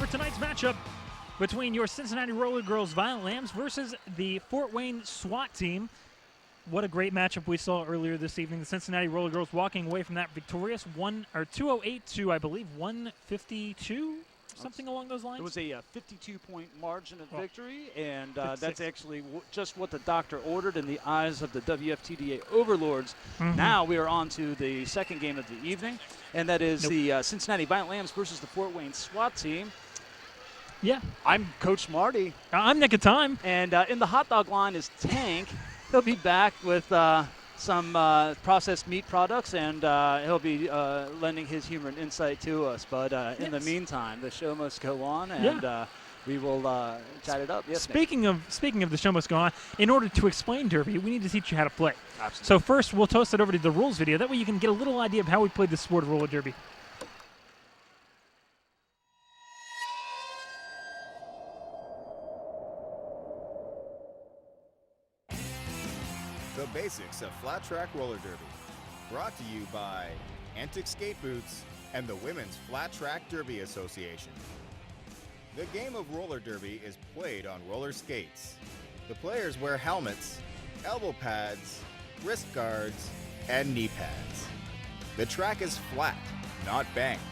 for tonight's matchup between your Cincinnati Roller Girls Violent Lambs versus the Fort Wayne SWAT team. What a great matchup we saw earlier this evening. The Cincinnati Roller Girls walking away from that victorious 208 to, I believe, 152, something along those lines. It was a 52-point margin of victory, and that's actually just what the doctor ordered in the eyes of the WFTDA overlords. Now we are on to the second game of the evening, and that is the Cincinnati Violent Lambs versus the Fort Wayne SWAT team. Yeah. I'm Coach Marty. I'm Nick of Time. And in the hot dog line is Tank. He'll be back with some processed meat products, and he'll be lending his humor and insight to us. But in the meantime, the show must go on, and we will chat it up. Yes, speaking of the show must go on, in order to explain Derby, we need to teach you how to play. Absolutely. So first, we'll toast it over to the rules video. That way you can get a little idea of how we play the sport of roller derby. The basics of flat track roller derby. Brought to you by Antic Skate Boots and the Women's Flat Track Derby Association. The game of roller derby is played on roller skates. The players wear helmets, elbow pads, wrist guards, and knee pads. The track is flat, not banked.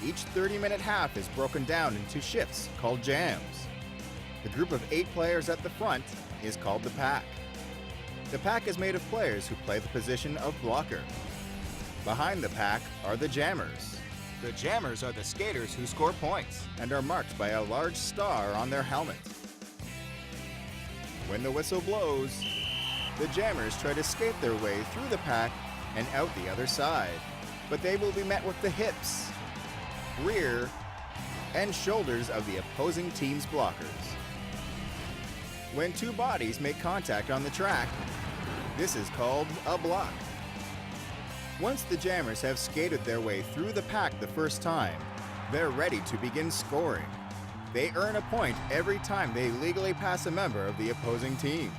Each 30-minute half is broken down into shifts called jams. The group of 8 players at the front is called the pack. The pack is made of players who play the position of blocker. Behind the pack are the jammers. The jammers are the skaters who score points and are marked by a large star on their helmet. When the whistle blows, the jammers try to skate their way through the pack and out the other side, but they will be met with the hips, rear, and shoulders of the opposing team's blockers. When 2 bodies make contact on the track, this is called a block. Once the jammers have skated their way through the pack the first time, they're ready to begin scoring. They earn a point every time they legally pass a member of the opposing team.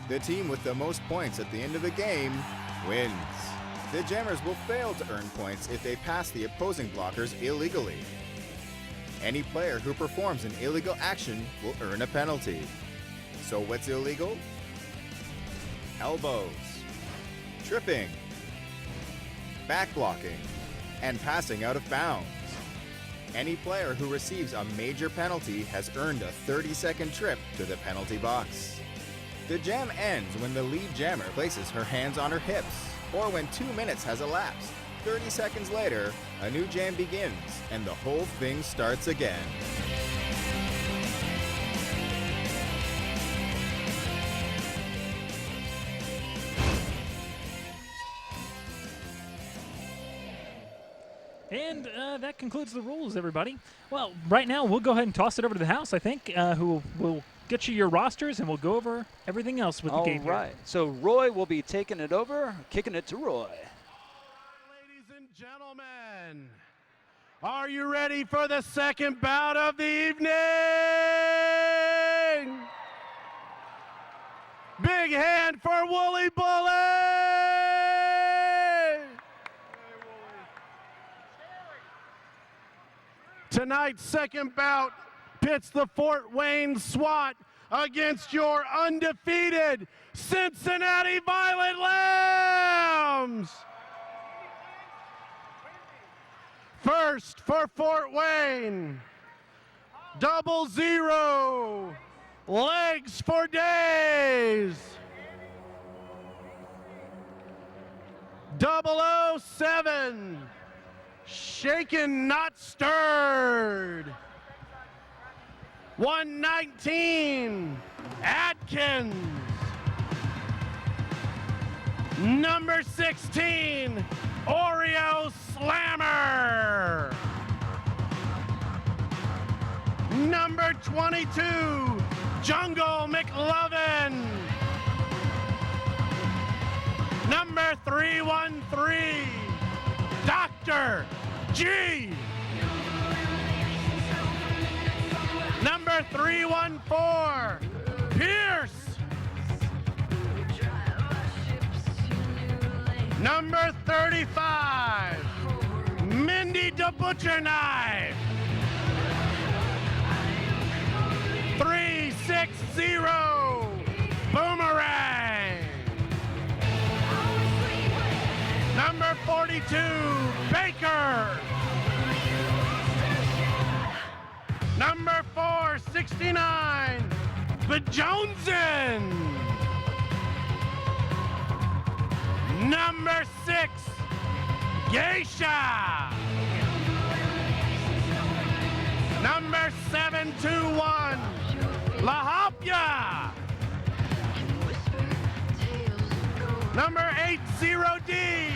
The team with the most points at the end of the game wins. The jammers will fail to earn points if they pass the opposing blockers illegally. Any player who performs an illegal action will earn a penalty. So what's illegal? Elbows, tripping, back blocking, and passing out of bounds. Any player who receives a major penalty has earned a 30-second trip to the penalty box. The jam ends when the lead jammer places her hands on her hips, or when 2 minutes has elapsed. 30 seconds later, a new jam begins, and the whole thing starts again. And that concludes the rules, everybody. Well, right now, we'll go ahead and toss it over to the house, I think, who will get you your rosters, and we'll go over everything else with the game here. All right. So Roy will be taking it over, kicking it to Roy. Ladies and gentlemen, are you ready for the second bout of the evening? Big hand for Wooly Bully! Tonight's second bout pits the Fort Wayne SWAT against your undefeated Cincinnati Violent Lambs. First for Fort Wayne, 00, legs for days. 007, shaken, not stirred. 119, Atkins. Number 16, Oreo Slammer. Number 22, Jungle McLovin. Number 313, Dr. G. Number 314, Pierce. Number 35, Mindy the Butcher Knife. X0 Boomerang. Number 42, Baker. Number 469, Bajonesin. Number 6, Geisha. Number 721, La Hopia. Number 80D,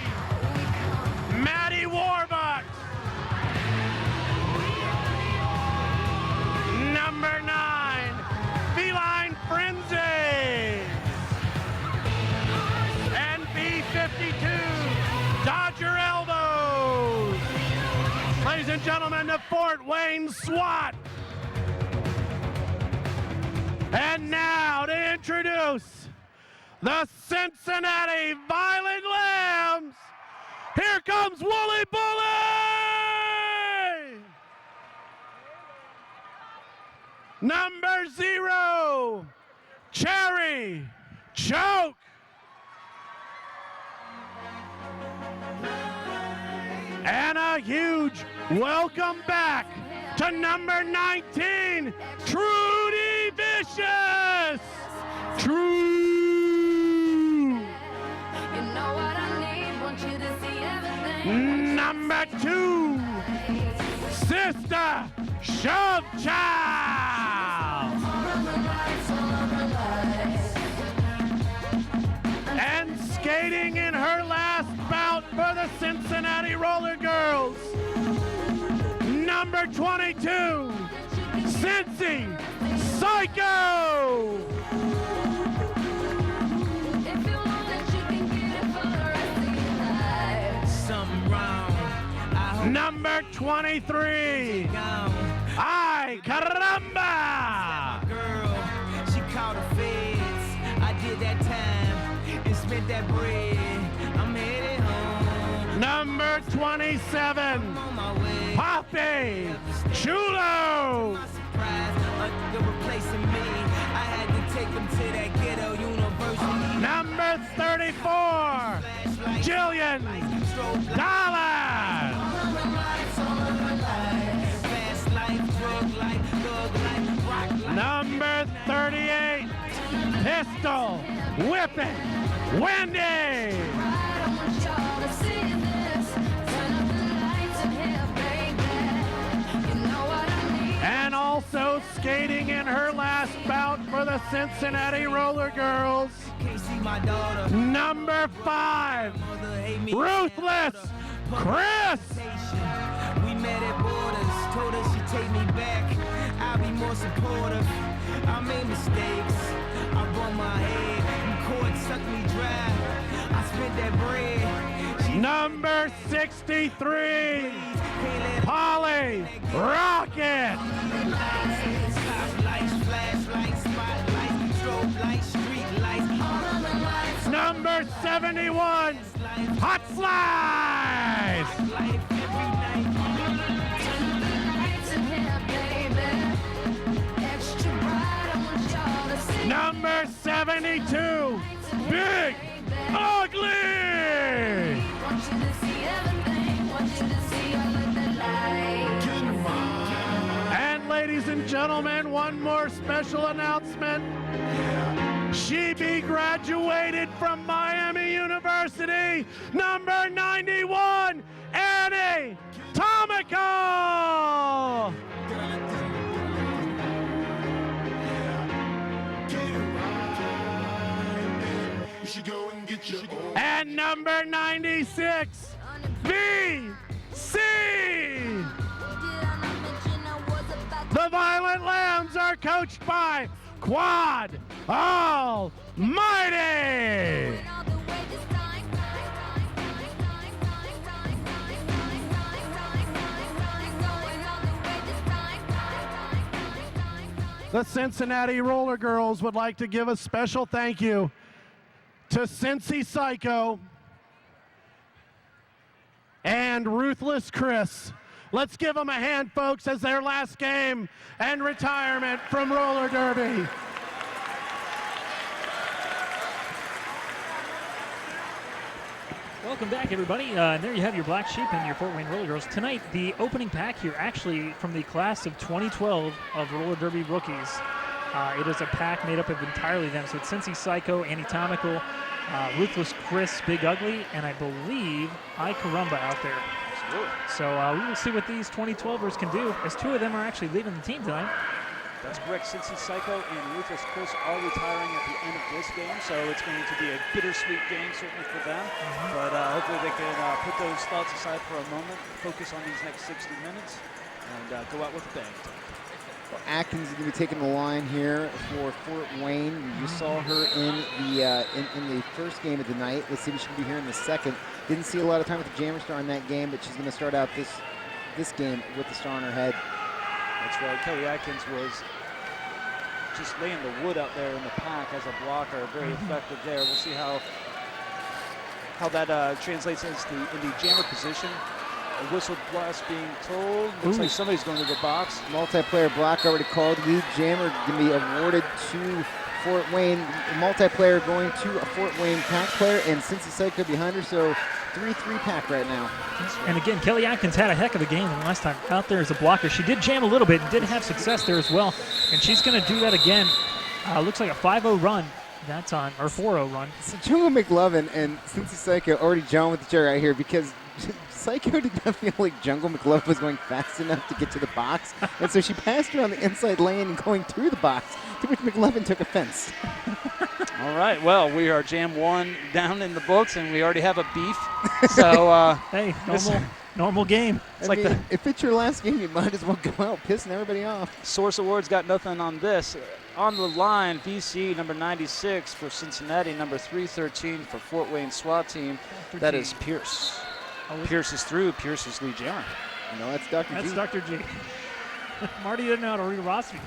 Maddie Warbucks. Number 9, Feline Frenzy. And B52, Dodger Elbows. Ladies and gentlemen, the Fort Wayne SWAT. And now to introduce the Cincinnati Violent Lambs. Here comes Wooly Bully! Number 0, Cherry Choke. And a huge welcome back to number 19, Trudy Vicious. True. Number 2, Sister Shove Child. And skating in her last bout for the Cincinnati Roller Girls, number 22, Cincy Psycho. Number 23, Ay Caramba. Girl, she called the feds. I did that time and spent that bread. I'm headed home. Number 27, I'm on my way. Poppy Chulo. My surprise, they're replacing me. I had to take them to that ghetto university. Number 34, Jillian Dallas. Fast life, drug life, thug life, rock life. Number 38, Pistol Whipping Wendy. And also skating in her last bout for the Cincinnati Roller Girls, Can't see my daughter. number 5, Mother hate me. Ruthless Chris. We met at Borders, told her she'd take me back. I'll be more supportive. I made mistakes. I bumped my head. You court sucked me dry. I spent that bread. She Number 63, Polly Rocket. Top lights, flashlights, spotlights, strobe lights, street lights. Number 71, Hot Slice. Life every night. Number 72, Big Ugly. And ladies and gentlemen, one more special announcement. She be graduated from Miami University, number 91, Annie Tomico. And number 96, VC. The Violent Lambs are coached by Quad Almighty. The Cincinnati Roller Girls would like to give a special thank you to Cincy Psycho and Ruthless Chris. Let's give them a hand, folks, as their last game and retirement from roller derby. Welcome back, everybody. And there you have your Black Sheep and your Fort Wayne Roller Girls. Tonight, the opening pack here, actually from the class of 2012 of Roller Derby rookies. It is a pack made up of entirely them. So it's Cincy Psycho, Anatomical, Ruthless Chris, Big Ugly, and I believe I Carumba out there. Absolutely. So we will see what these 2012ers can do, as two of them are actually leaving the team tonight. That's correct. Cincy Psycho and Ruthless Chris are retiring at the end of this game, so it's going to be a bittersweet game certainly for them. But hopefully they can put those thoughts aside for a moment, focus on these next 60 minutes, and go out with a bang. Well, Atkins is going to be taking the line here for Fort Wayne. You saw her in the first game of the night. Let's see if she can be here in the second. Didn't see a lot of time with the Jammer Star in that game, but she's going to start out this game with the star on her head. That's right. Kelly Atkins was just laying the wood out there in the pack as a blocker. Very effective there. We'll see how that translates into the jammer position. A whistle blast being told. Looks like somebody's going to the box. Multiplayer block already called. Lead jammer going to be awarded to Fort Wayne. Multiplayer going to a Fort Wayne pack player, and Cincy Psycho behind her, so 3-3 pack right now. And again, Kelly Atkins had a heck of a game the last time out there as a blocker. She did jam a little bit and did have success there as well, and she's going to do that again. Looks like a 5-0 run. That's on, or 4-0 run. So Jungle McLovin and Cincy Psycho already John with the chair right here because Psycho did not feel like Jungle McLovin was going fast enough to get to the box, and so she passed her on the inside lane and going through the box, to which McLovin took offense. All right, well, we are Jam 1 down in the books, and we already have a beef. So, hey, normal game. It's like if it's your last game, you might as well go out pissing everybody off. Source Awards got nothing on this. On the line, BC number 96 for Cincinnati, number 313 for Fort Wayne SWAT team. That is Pierce. Pierce is through. Pierce is lead jammer. No, that's Dr. G. That's Dr. G. Marty didn't know how to read a roster.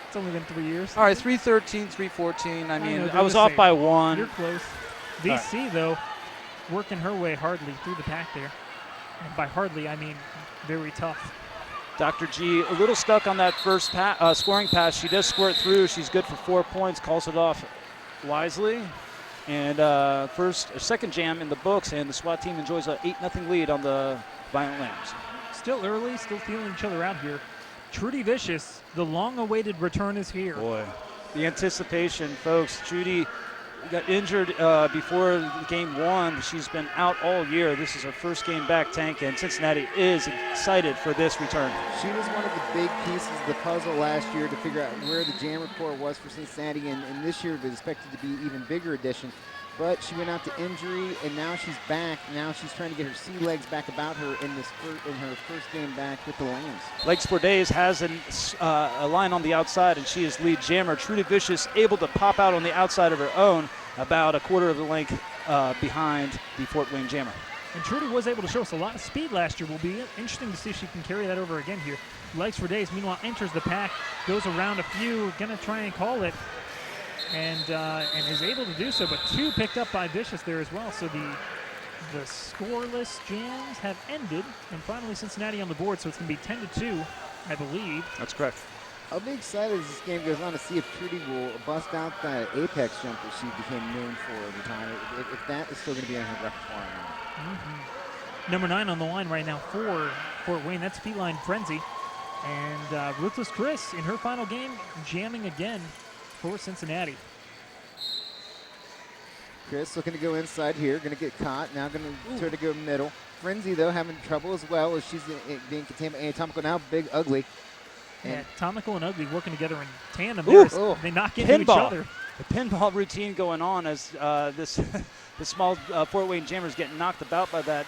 It's only been 3 years. All right, 313, 314. I mean, I was the off same. by one. You're close. VC, though, working her way hardly through the pack there. And by hardly, I mean very tough. Dr. G a little stuck on that first scoring pass. She does squirt through. She's good for 4 points, calls it off wisely. And second jam in the books, and the SWAT team enjoys an 8-0 lead on the Violent Lambs. Still early, still feeling each other out here. Trudy Vicious, the long-awaited return is here. Boy, the anticipation, folks. Trudy got injured before game 1. She's been out all year. This is her first game back, Tank, and Cincinnati is excited for this return. She was one of the big pieces of the puzzle last year to figure out where the jammer core was for Cincinnati, and this year it was expected to be an even bigger addition. But she went out to injury, and now she's back. Now she's trying to get her sea legs back about her in her first game back with the Lambs. Lakes Bordays has a line on the outside, and she is lead jammer. Trudy Vicious able to pop out on the outside of her own, about a quarter of the length behind the Fort Wayne jammer. And Trudy was able to show us a lot of speed last year. Will be interesting to see if she can carry that over again here. Lakes Bordays, meanwhile, enters the pack, goes around a few, gonna try and call it, and is able to do so, but 2 picked up by Vicious there as well. So the scoreless jams have ended, and finally Cincinnati on the board, so it's going to be 10-2, I believe. That's correct. I'll be excited as this game goes on to see if Trudy will bust out that apex jump that she became known for over time, if that is still going to be on her repertoire now. Number 9 on the line right now for Fort Wayne, that's Feline Frenzy. And Ruthless Chris in her final game, jamming again for Cincinnati. Chris looking to go inside here, going to get caught. Now going to try to go middle. Frenzy, though, having trouble as well as she's being contained by Anatomical. Now Big Ugly. Yeah, Anatomical and Ugly working together in tandem. They knock into each other. The pinball routine going on as this small Fort Wayne jammers getting knocked about by that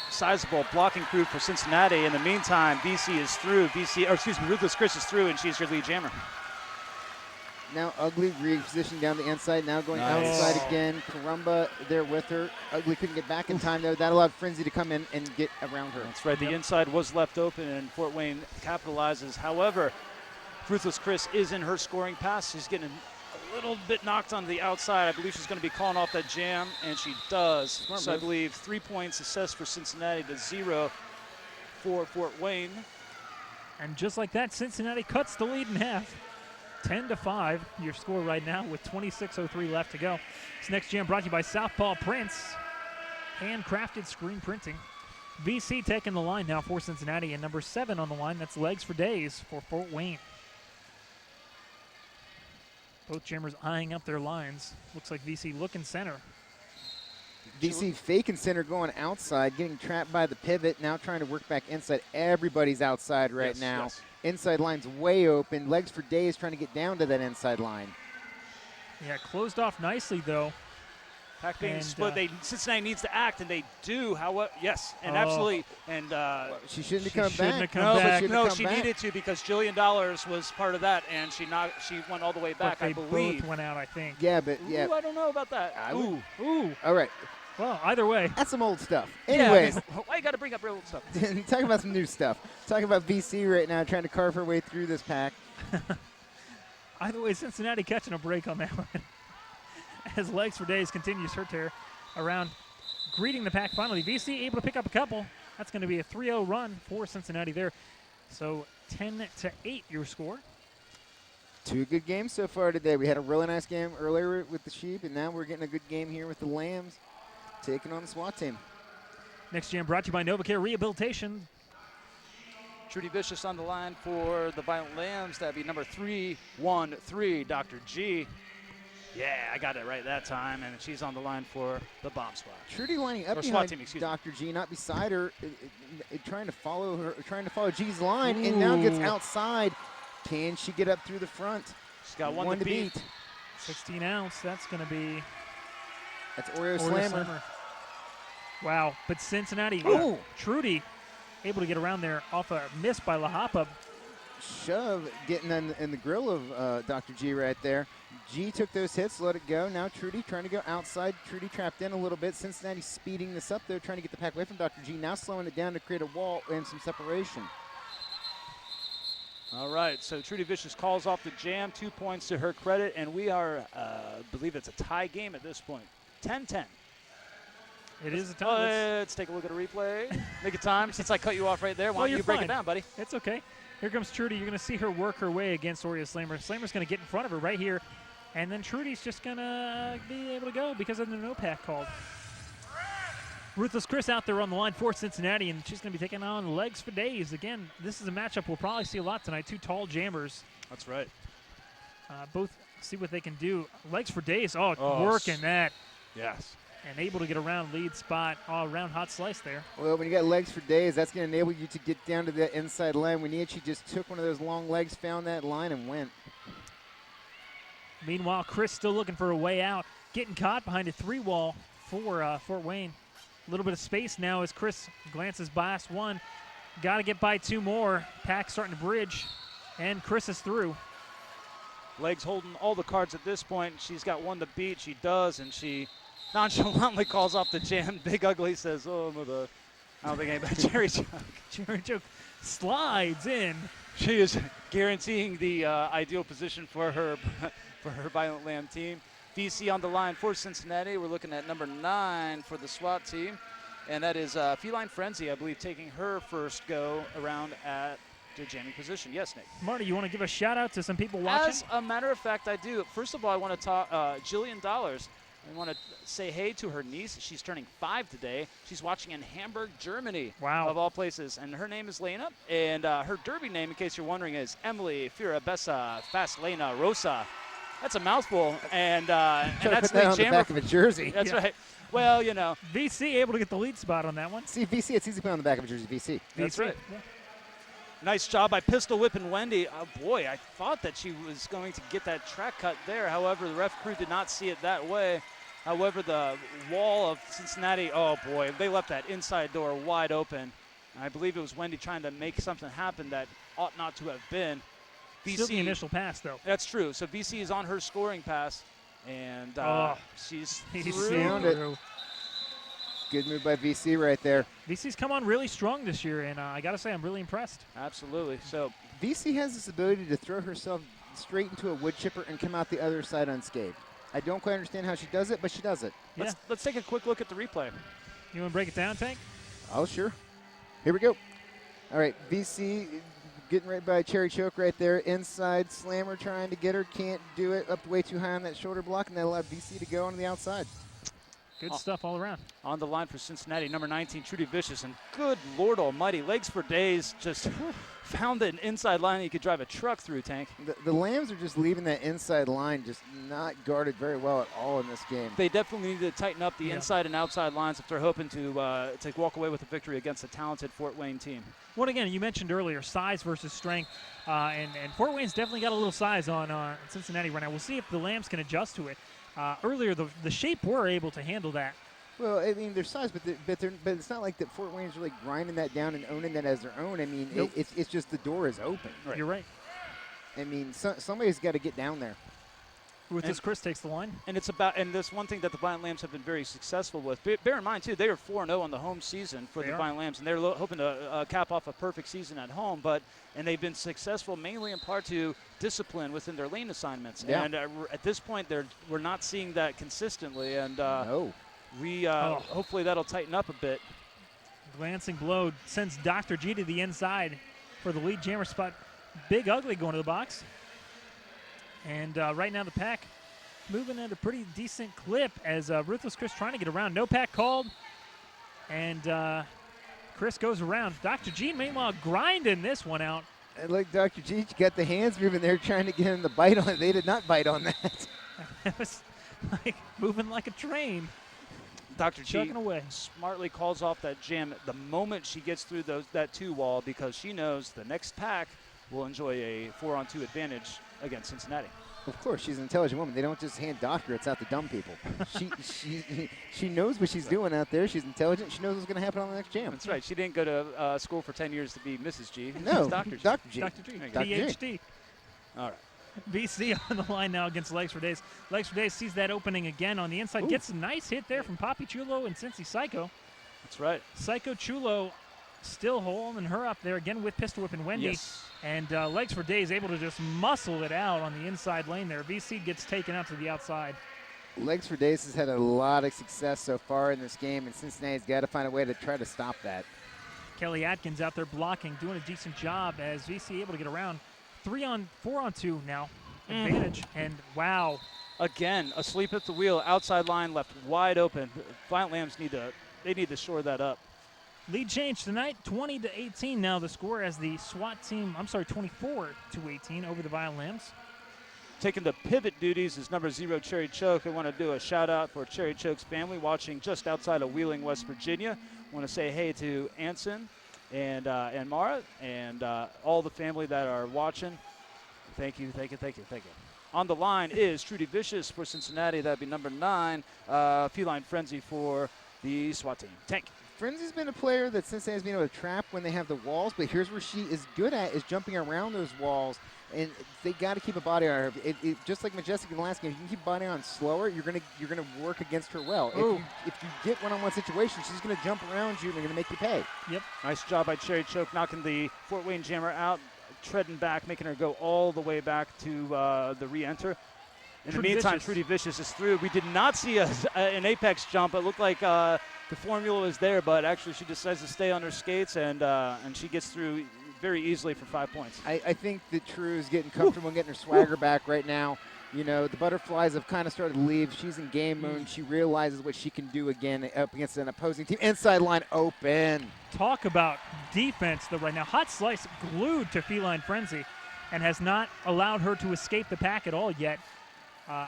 sizable blocking crew for Cincinnati. In the meantime, BC is through. Ruthless Chris is through, and she's your lead jammer. Now Ugly repositioning down the inside, now going outside again. Carumba there with her. Ugly couldn't get back in time, though. That allowed Frenzy to come in and get around her. That's right. The inside was left open, and Fort Wayne capitalizes. However, Ruthless Chris is in her scoring pass. She's getting a little bit knocked on the outside. I believe she's going to be calling off that jam, and she does. So I believe 3 points assessed for Cincinnati to 0 for Fort Wayne. And just like that, Cincinnati cuts the lead in half. 10-5, your score right now with 26:03 left to go. This next jam brought to you by Southpaw Prince. handcrafted screen printing. VC taking the line now for Cincinnati, and number 7 on the line. That's Legs for Days for Fort Wayne. Both jammers eyeing up their lines. Looks like VC looking center. VC faking center going outside, getting trapped by the pivot, now trying to work back inside. Everybody's outside right now. Yes. Inside line's way open. Legs for Days trying to get down to that inside line. Yeah, closed off nicely, though. Pack being And, split, Cincinnati needs to act, and they do. Yes, and absolutely. And She shouldn't She have come shouldn't back. have come back. she needed to because Jillian Dollars was part of that, and she went all the way back, But they I believe. both went out, I think. Yeah, but yeah. Ooh, I don't know about that. Ooh. All right. Well, either way. That's some old stuff. Yeah, Anyways, why you got to bring up real old stuff? talking about some new stuff. Talking about VC right now, trying to carve her way through this pack. Either way, Cincinnati catching a break on that one. As Legs for Days continues her tear around, greeting the pack finally. VC able to pick up a couple. That's going to be a 3-0 run for Cincinnati there. So 10-8 your score. 2 good games so far today. We had a really nice game earlier with the Sheep, and now we're getting a good game here with the Lambs taking on the SWAT team. Next jam brought to you by NovaCare Rehabilitation. Trudy Vicious on the line for the Violent Lambs. That'd be number 313, Dr. G. Yeah, I got it right that time, and she's on the line for the Bomb Squad. Trudy lining up Or SWAT behind team, excuse me. Dr. G, not beside her, trying to follow G's line, and now gets outside. Can she get up through the front? She's got one to beat. 16 ounce. That's going to be That's Oreo Oreo Slammer. Wow, but Cincinnati, Ooh. Trudy able to get around there off a miss by La Hapa. Shove getting in the grill of Dr. G right there. G took those hits, let it go. Now Trudy trying to go outside. Trudy trapped in a little bit. Cincinnati speeding this up there, trying to get the pack away from Dr. G. Now slowing it down to create a wall and some separation. All right, so Trudy Vicious calls off the jam, 2 points to her credit, and we are, believe it's a tie game at this point, 10-10. It is a tie. Let's take a look at a replay. Make it time, since I cut you off right there. Why Well, don't you're you break fine. it down, buddy? It's okay. Here comes Trudy. You're going to see her work her way against Oreo Slammer. Slammer's going to get in front of her right here, and then Trudy's just going to be able to go because of the no pack called. Ruthless Chris out there on the line for Cincinnati, and she's going to be taking on Legs for Days. Again, this is a matchup we'll probably see a lot tonight. 2 tall jammers. That's right. Both see what they can do. Legs for Days, Oh, working that. Yes. And able to get around lead spot, all around hot slice there. Well, when you got legs for days, that's going to enable you to get down to that inside line. She just took one of those long legs, found that line, and went. Meanwhile, Chris still looking for a way out, getting caught behind a 3-wall for Fort Wayne. A little bit of space now as Chris glances past one. Got to get by 2 more. Pack starting to bridge, and Chris is through. Legs holding all the cards at this point. She's got one to beat. She does, and she nonchalantly calls off the jam. Big Ugly says, "Oh, mother." I don't think anybody. Cherry Choke. Cherry Choke slides in. She is guaranteeing the ideal position for her Violent Lamb team. VC on the line for Cincinnati. We're looking at number 9 for the SWAT team, and that is Feline Frenzy, I believe, taking her first go around at the jamming position. Yes, Nick. Marty, you want to give a shout out to some people watching? As a matter of fact, I do. First of all, I want to talk Jillian Dollars. I want to say hey to her niece. She's turning 5 today. She's watching in Hamburg, Germany. Wow. Of all places. And her name is Lena. And her derby name, in case you're wondering, is Emily Firabessa Fast Lena Rosa. That's a mouthful. And that's put that on the jammer. back of a jersey. That's Yeah. right. Well, you know. VC able to get the lead spot on that one. See, VC, it's easy to put on the back of a jersey, VC. That's VC. right. Yeah. Nice job by pistol whipping Wendy. Oh, boy, I thought that she was going to get that track cut there. However, the ref crew did not see it that way. However, the wall of Cincinnati, oh boy, they left that inside door wide open. And I believe it was Wendy trying to make something happen that ought not to have been. Still the initial pass, though. That's true. So VC is on her scoring pass, and she's He's through. Found it. Good move by VC right there. VC's come on really strong this year, and I got to say I'm really impressed. Absolutely. So VC has this ability to throw herself straight into a wood chipper and come out the other side unscathed. I don't quite understand how she does it, but she does it. Yeah. let's take a quick look at the replay. You want to break it down, Tank? Oh, sure. Here we go. All right, VC getting right by Cherry Choke right there. Inside Slammer trying to get her. Can't do it. Up way too high on that shoulder block, and that allowed VC to go on the outside. Good stuff all around. On the line for Cincinnati, number 19, Trudy Vicious. And good Lord almighty, legs for days, just found an inside line that you could drive a truck through, Tank. The Lambs are just leaving that inside line just not guarded very well at all in this game. They definitely need to tighten up the inside and outside lines if they're hoping to walk away with a victory against a talented Fort Wayne team. Well, again, you mentioned earlier size versus strength, and Fort Wayne's definitely got a little size on Cincinnati right now. We'll see if the Lambs can adjust to it. Earlier, the shape were able to handle that. Well, I mean, their size, but it's not like that Fort Wayne's really grinding that down and owning that as their own. I mean, Nope. it's just the door is open. Right. You're right. I mean, somebody's got to get down there. With this, Chris takes the line. And this one thing that the Violent Lambs have been very successful with. Bear in mind, too, they are 4-0 on the home season for the Violent Lambs, and they're hoping to cap off a perfect season at home. And they've been successful mainly in part to discipline within their lane assignments. Yeah. And at this point, we're not seeing that consistently. And No. hopefully that'll tighten up a bit. Glancing blow sends Dr. G to the inside for the lead jammer spot. Big Ugly going to the box. And right now the pack moving at a pretty decent clip as Ruthless Chris trying to get around. No pack called. And Chris goes around. Dr. G, meanwhile, grinding this one out. And like Dr. G got the hands moving there trying to get him to bite on it. They did not bite on that. It was like moving like a train. Dr. G Chugging away. smartly calls off that jam the moment she gets through that 2-wall because she knows the next pack will enjoy a 4-on-2 advantage against Cincinnati. Of course, she's an intelligent woman. They don't just hand doctorates out to dumb people. She knows what she's doing out there. She's intelligent. She knows what's going to happen on the next jam. That's right. She didn't go to school for 10 years to be Mrs. G. No, She's Dr. G. Dr. G. Dr. G, Dr. G. PhD. All right. BC on the line now against Legs for Days. Legs for Days sees that opening again on the inside. Ooh. Gets a nice hit there from Poppy Chulo and Cincy Psycho. That's right. Psycho Chulo still holding her up there again with Pistol Whip and Wendy. Yes. And Legs for Days able to just muscle it out on the inside lane there. VC gets taken out to the outside. Legs for Days has had a lot of success so far in this game, and Cincinnati's got to find a way to try to stop that. Kelly Atkins out there blocking, doing a decent job as VC able to get around. 4-on-2 now. Advantage. And wow. Again, asleep at the wheel. Outside line left wide open. Violent Lambs need to shore that up. Lead change tonight, 20-18 now the score as the SWAT team, 24-18 over the Violent Lambs. Taking the pivot duties is number 0, Cherry Choke. I want to do a shout out for Cherry Choke's family watching just outside of Wheeling, West Virginia. I want to say hey to Anson and Mara and all the family that are watching. Thank you. On the line is Trudy Vicious for Cincinnati. That'd be number 9, Feline Frenzy for the SWAT team. Tank. Frenzy's been a player that Cincinnati's been able to trap when they have the walls, but here's where she is good at is jumping around those walls, and they got to keep a body on her. Just like Majestic in the last game, if you can keep body on slower, you're gonna work against her well. If you get one-on-one situations, she's gonna jump around you and they're gonna make you pay. Yep. Nice job by Cherry Choke knocking the Fort Wayne Jammer out, treading back, making her go all the way back to the re-enter. In the meantime, Trudy Vicious is through. We did not see an apex jump. It looked like the formula was there, but actually she decides to stay on her skates, and she gets through very easily for 5 points. I think that True is getting comfortable and getting her swagger back right now. You know, the butterflies have kind of started to leave. She's in game mode. She realizes what she can do again up against an opposing team. Inside line open. Talk about defense, though, right now. Hot Slice glued to Feline Frenzy and has not allowed her to escape the pack at all yet.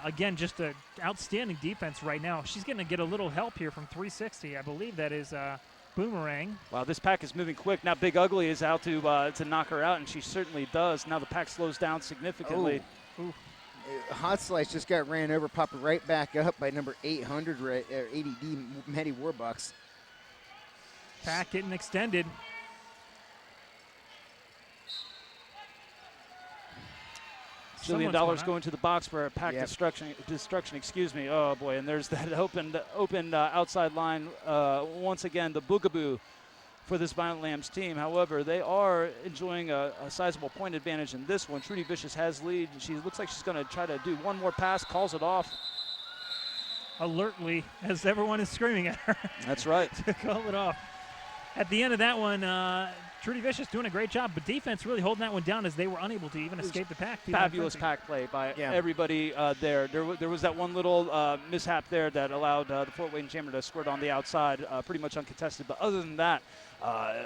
Again, just an outstanding defense right now. She's going to get a little help here from 360. I believe that is Boomerang. Wow, this pack is moving quick. Now Big Ugly is out to knock her out, and she certainly does. Now the pack slows down significantly. Ooh. Hot Slice just got ran over, popped right back up by number 800, ADD, Maddie Warbucks. Pack getting extended. $1 million going to the box for a pack Yep. destruction. Excuse me. Oh boy, and there's that open outside line once again. The boogaboo for this Violent Lambs team. However, they are enjoying a sizable point advantage in this one. Trudy Vicious has lead, and she looks like she's going to try to do one more pass. Calls it off. Alertly, as everyone is screaming at her. That's right. To call it off. At the end of that one, Trudy Vicious doing a great job, but defense really holding that one down as they were unable to even escape the pack. Fabulous pack play by everybody there. There was that one little mishap there that allowed the Fort Wayne Jammer to squirt on the outside, pretty much uncontested. But other than that, a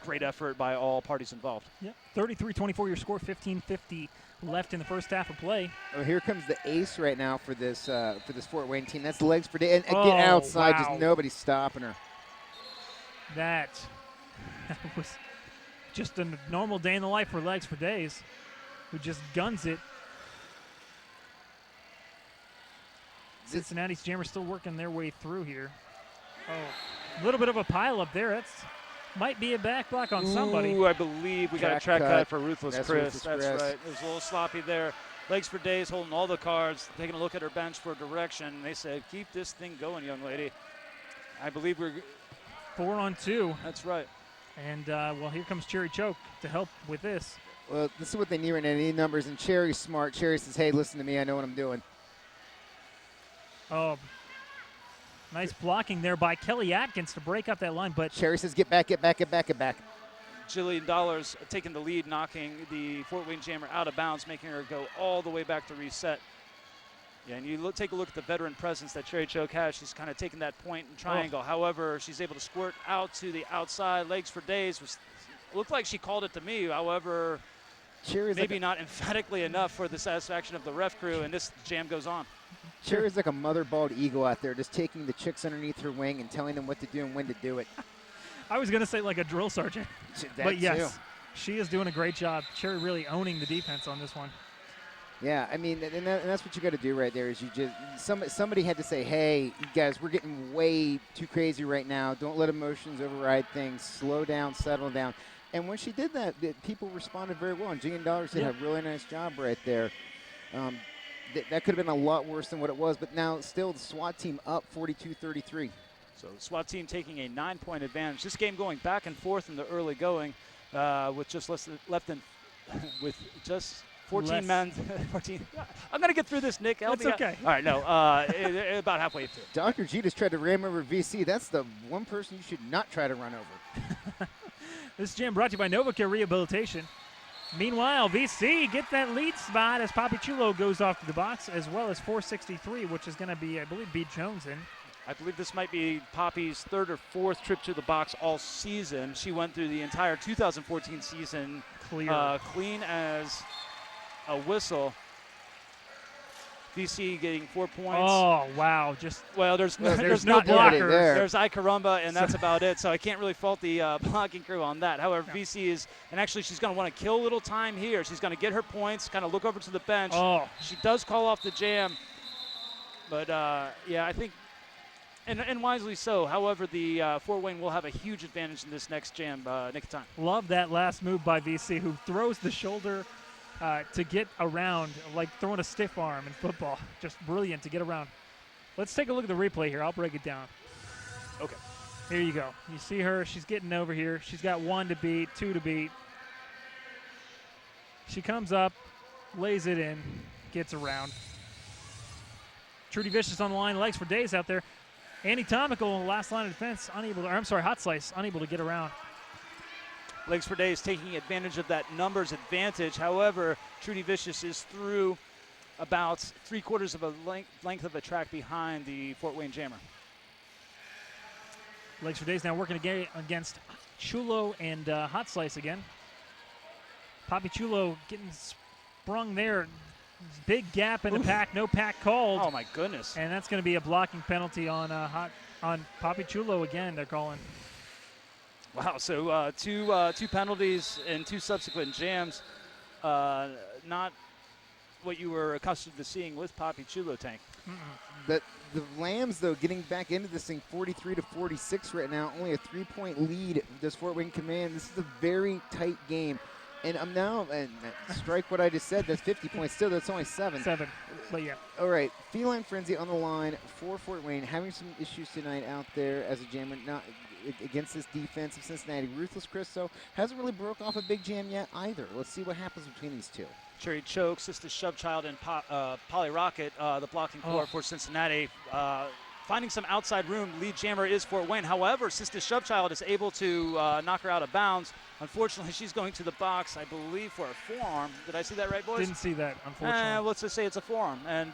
great effort by all parties involved. Yep, 33-24 your score, 15:50 left in the first half of play. Oh, here comes the ace right now for this Fort Wayne team. That's legs for day. And get outside, wow. just nobody's stopping her. That was just a normal day in the life for Legs for Days, who just guns it. Cincinnati's Jammers still working their way through here. Oh, a little bit of a pile up there. That's might be a back block on somebody. Ooh, I believe we got a track cut for Ruthless Chris. That's Chris. right. It was a little sloppy there. Legs for Days holding all the cards, taking a look at her bench for direction. They said, keep this thing going, young lady. I believe we're 4-on-2. That's right. And, well, here comes Cherry Choke to help with this. Well, this is what they need right now. They need numbers, and Cherry's smart. Cherry says, hey, listen to me. I know what I'm doing. Oh, nice blocking there by Kelly Atkins to break up that line. But Cherry says, get back, get back, get back, get back. Jillian Dollars taking the lead, knocking the Fort Wayne Jammer out of bounds, making her go all the way back to reset. Yeah, and you take a look at the veteran presence that Cherry Choke has. She's kind of taking that point and triangle. However, she's able to squirt out to the outside. Legs for Days. Looked like she called it to me. However, Cherry's maybe not emphatically enough for the satisfaction of the ref crew, and this jam goes on. Cherry's like a mother bald eagle out there, just taking the chicks underneath her wing and telling them what to do and when to do it. I was going to say like a drill sergeant. But yes, she is doing a great job. Cherry really owning the defense on this one. Yeah, I mean, and that's what you got to do right there is you just somebody had to say, hey, you guys, we're getting way too crazy right now. Don't let emotions override things. Slow down, settle down. And when she did that, people responded very well. And Jillian Dollars did a really nice job right there. That could have been a lot worse than what it was. But now still the SWAT team up 42-33. So the SWAT team taking a 9-point advantage. This game going back and forth in the early going with just left in with just 14 men. 14. I'm going to get through this, Nick. It's okay. All right, no, about halfway through. Dr. G just tried to ram over VC. That's the one person you should not try to run over. This jam brought to you by NovaCare Rehabilitation. Meanwhile, VC get that lead spot as Poppy Chulo goes off to the box, as well as 463, which is going to be, I believe, B. Jones in. I believe this might be Poppy's third or fourth trip to the box all season. She went through the entire 2014 season clean as a whistle. VC getting 4 points. Oh, wow. There's no blockers. There's Icarumba, and that's about it. So I can't really fault the blocking crew on that. However, VC is, and actually she's going to want to kill a little time here. She's going to get her points, kind of look over to the bench. Oh. She does call off the jam. But, yeah, I think, and wisely so. However, the Fort Wayne will have a huge advantage in this next jam, nick of time. Love that last move by VC, who throws the shoulder to get around, like throwing a stiff arm in football. Just brilliant to get around. Let's take a look at the replay here. I'll break it down. Okay. Here you go. You see her. She's getting over here. She's got 1 to beat, 2 to beat. She comes up, lays it in, gets around. Trudy Vicious on the line. Legs for Days out there. Anatomical, last line of defense, Hot Slice, unable to get around. Legs for Days taking advantage of that numbers advantage. However, Trudy Vicious is through about 3/4 of a length of a track behind the Fort Wayne Jammer. Legs for Days now working against Chulo and Hot Slice again. Poppy Chulo getting sprung there. Big gap in the pack, no pack called. Oh my goodness. And that's going to be a blocking penalty on Poppy Chulo again, they're calling. Wow, so two penalties and 2 subsequent jams. Not what you were accustomed to seeing with Poppy Chulo Tank. The Lambs, though, getting back into this thing 43-46 right now. Only a 3-point lead does Fort Wayne command. This is a very tight game. And I'm now, and strike what I just said, that's 50 points. Still, that's only 7. 7, but yeah. All right, Feline Frenzy on the line for Fort Wayne. Having some issues tonight out there as a jammer, not against this defense of Cincinnati. Ruthless Chris, though, hasn't really broke off a big jam yet either. Let's see what happens between these two. Cherry Choke, Sister Shovechild, and Polly Rocket, the blocking core for Cincinnati. finding some outside room. Lead jammer is Fort Wayne. However, Sister Shovechild is able to knock her out of bounds. Unfortunately, she's going to the box, I believe, for a forearm. Did I see that right, boys? Didn't see that, unfortunately. Let's just say it's a forearm. And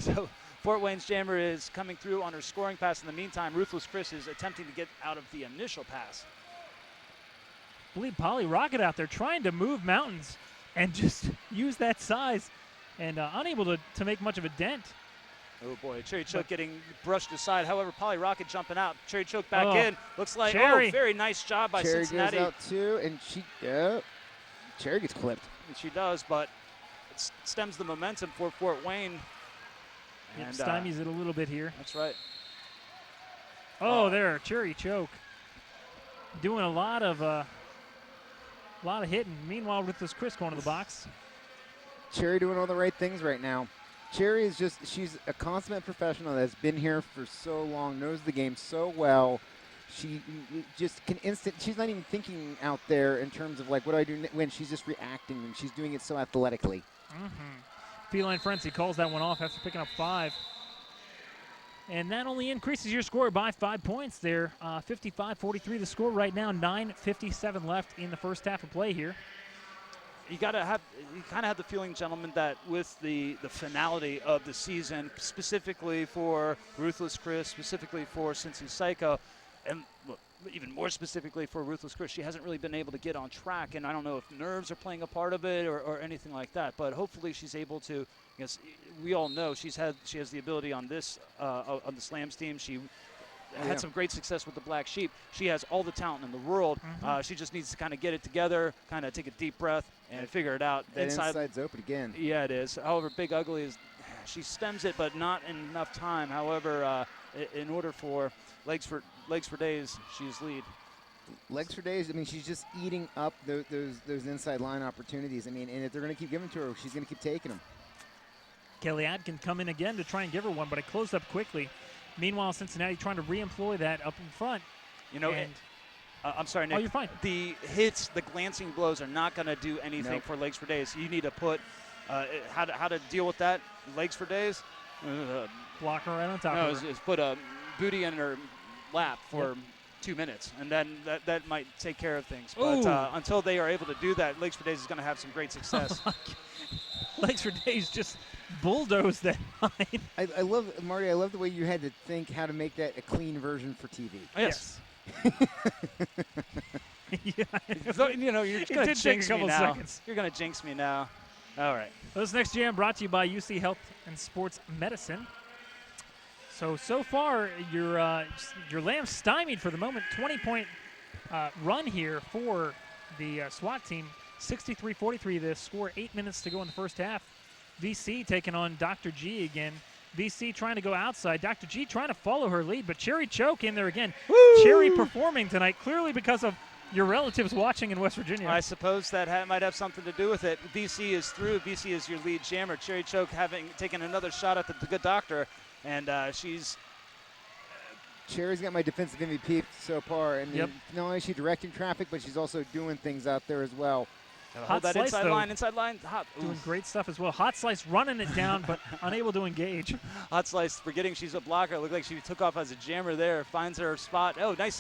so Fort Wayne's jammer is coming through on her scoring pass. In the meantime, Ruthless Chris is attempting to get out of the initial pass. I believe Polly Rocket out there trying to move mountains and just use that size and unable to make much of a dent. Oh boy, Cherry Choke getting brushed aside. However, Polly Rocket jumping out. Cherry Choke back in. Looks like, Cherry. very nice job by Cherry Cincinnati. goes out too, and Cherry gets clipped. And she does, but it stems the momentum for Fort Wayne. Yep, And stymies it a little bit here. that's right. There, Cherry Choke. Doing a lot of hitting. Meanwhile, with this Chris going to the box. Cherry doing all the right things right now. Cherry is she's a consummate professional that's been here for so long, knows the game so well. She just can she's not even thinking out there in terms of like, what do I do when she's just reacting, and she's doing it so athletically. Feline Frenzy calls that one off after picking up 5. And that only increases your score by 5 points there. 55-43 the score right now, 9:57 left in the first half of play here. You kind of have the feeling, gentlemen, that with the finality of the season, specifically for Ruthless Chris, specifically for Cincy Psycho, and even more specifically for Ruthless Chris, she hasn't really been able to get on track, and I don't know if nerves are playing a part of it or anything like that, but hopefully she's able to. I guess we all know she has the ability on this on the Slams team. She had some great success with the Black Sheep. She has all the talent in the world. She just needs to kind of get it together, kind of take a deep breath, and figure it out. That inside's open again. Yeah, it is. However, Big Ugly she stems it, but not in enough time. However, in order for legs for days, she's lead. Legs for days. I mean, she's just eating up those inside line opportunities. I mean, and if they're going to keep giving to her, she's going to keep taking them. Kelly Adkin come in again to try and give her one, but it closed up quickly. Meanwhile, Cincinnati trying to re-employ that up in front. You know, I'm sorry, Nick. Oh, you're fine. The hits, the glancing blows are not going to do anything for legs for days. You need to put how to deal with that. Legs for days. Block her right on top of her. Is put a booty in her lap for 2 minutes, and then that might take care of things. But until they are able to do that, Legs for Days is going to have some great success. Legs for Days just bulldozed that line. I love, Marty, I love the way you had to think how to make that a clean version for TV. Oh, yes. Yeah. You know, you're going to jinx me now. You're going to jinx me now. All right. This next jam brought to you by UC Health and Sports Medicine. So far, your Lambs stymied for the moment. 20-point run here for the SWAT team. 63-43 the score. 8 minutes to go in the first half. VC taking on Dr. G again. VC trying to go outside. Dr. G trying to follow her lead, but Cherry Choke in there again. Woo! Cherry performing tonight, clearly because of your relatives watching in West Virginia. I suppose that might have something to do with it. VC is through. VC is your lead jammer. Cherry Choke having taken another shot at the good doctor, and she's. Cherry's got my defensive MVP so far, and not only is she directing traffic, but she's also doing things out there as well. Hot that Slice, inside line, hot. Doing great stuff as well. Hot Slice running it down, but unable to engage. Hot Slice forgetting she's a blocker. It looked like she took off as a jammer there. Finds her spot. Oh, nice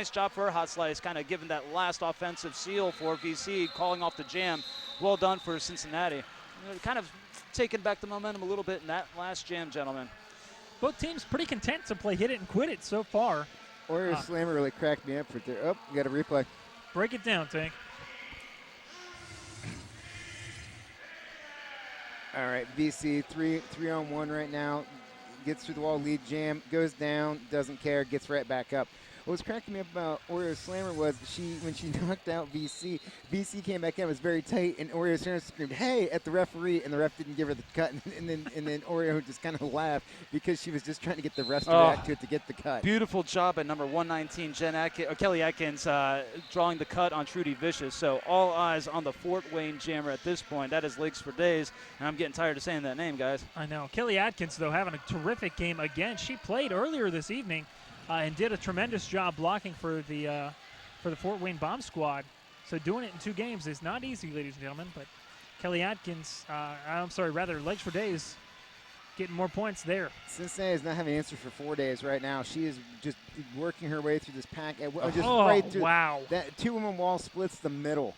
job for her, Hot Slice, kind of giving that last offensive seal for VC, calling off the jam. Well done for Cincinnati. Kind of taking back the momentum a little bit in that last jam, gentlemen. Both teams pretty content to play hit it and quit it so far. Warrior Slammer really cracked me up for there. Oh, we got a replay. Break it down, Tank. All right, VC, three on one right now. Gets through the wall, lead jam, goes down, doesn't care, gets right back up. What was cracking me up about Oreo Slammer was when she knocked out VC came back in, it was very tight, and Oreo Slammer screamed, "Hey!" at the referee, and the ref didn't give her the cut, and then Oreo just kind of laughed because she was just trying to get the rest to react to it to get the cut. Beautiful job at number 119, Kelly Atkins, drawing the cut on Trudy Vicious. So all eyes on the Fort Wayne jammer at this point. That is Legs for Days, and I'm getting tired of saying that name, guys. I know. Kelly Atkins, though, having a terrific game again. She played earlier this evening. And did a tremendous job blocking for the Fort Wayne Bomb Squad. So doing it in 2 games is not easy, ladies and gentlemen. But Kelly Atkins, Legs for Days, getting more points there. Cincinnati is not having an answer for 4 days right now. She is just working her way through this pack. Just Oh, right through. wow. That two-woman wall splits the middle.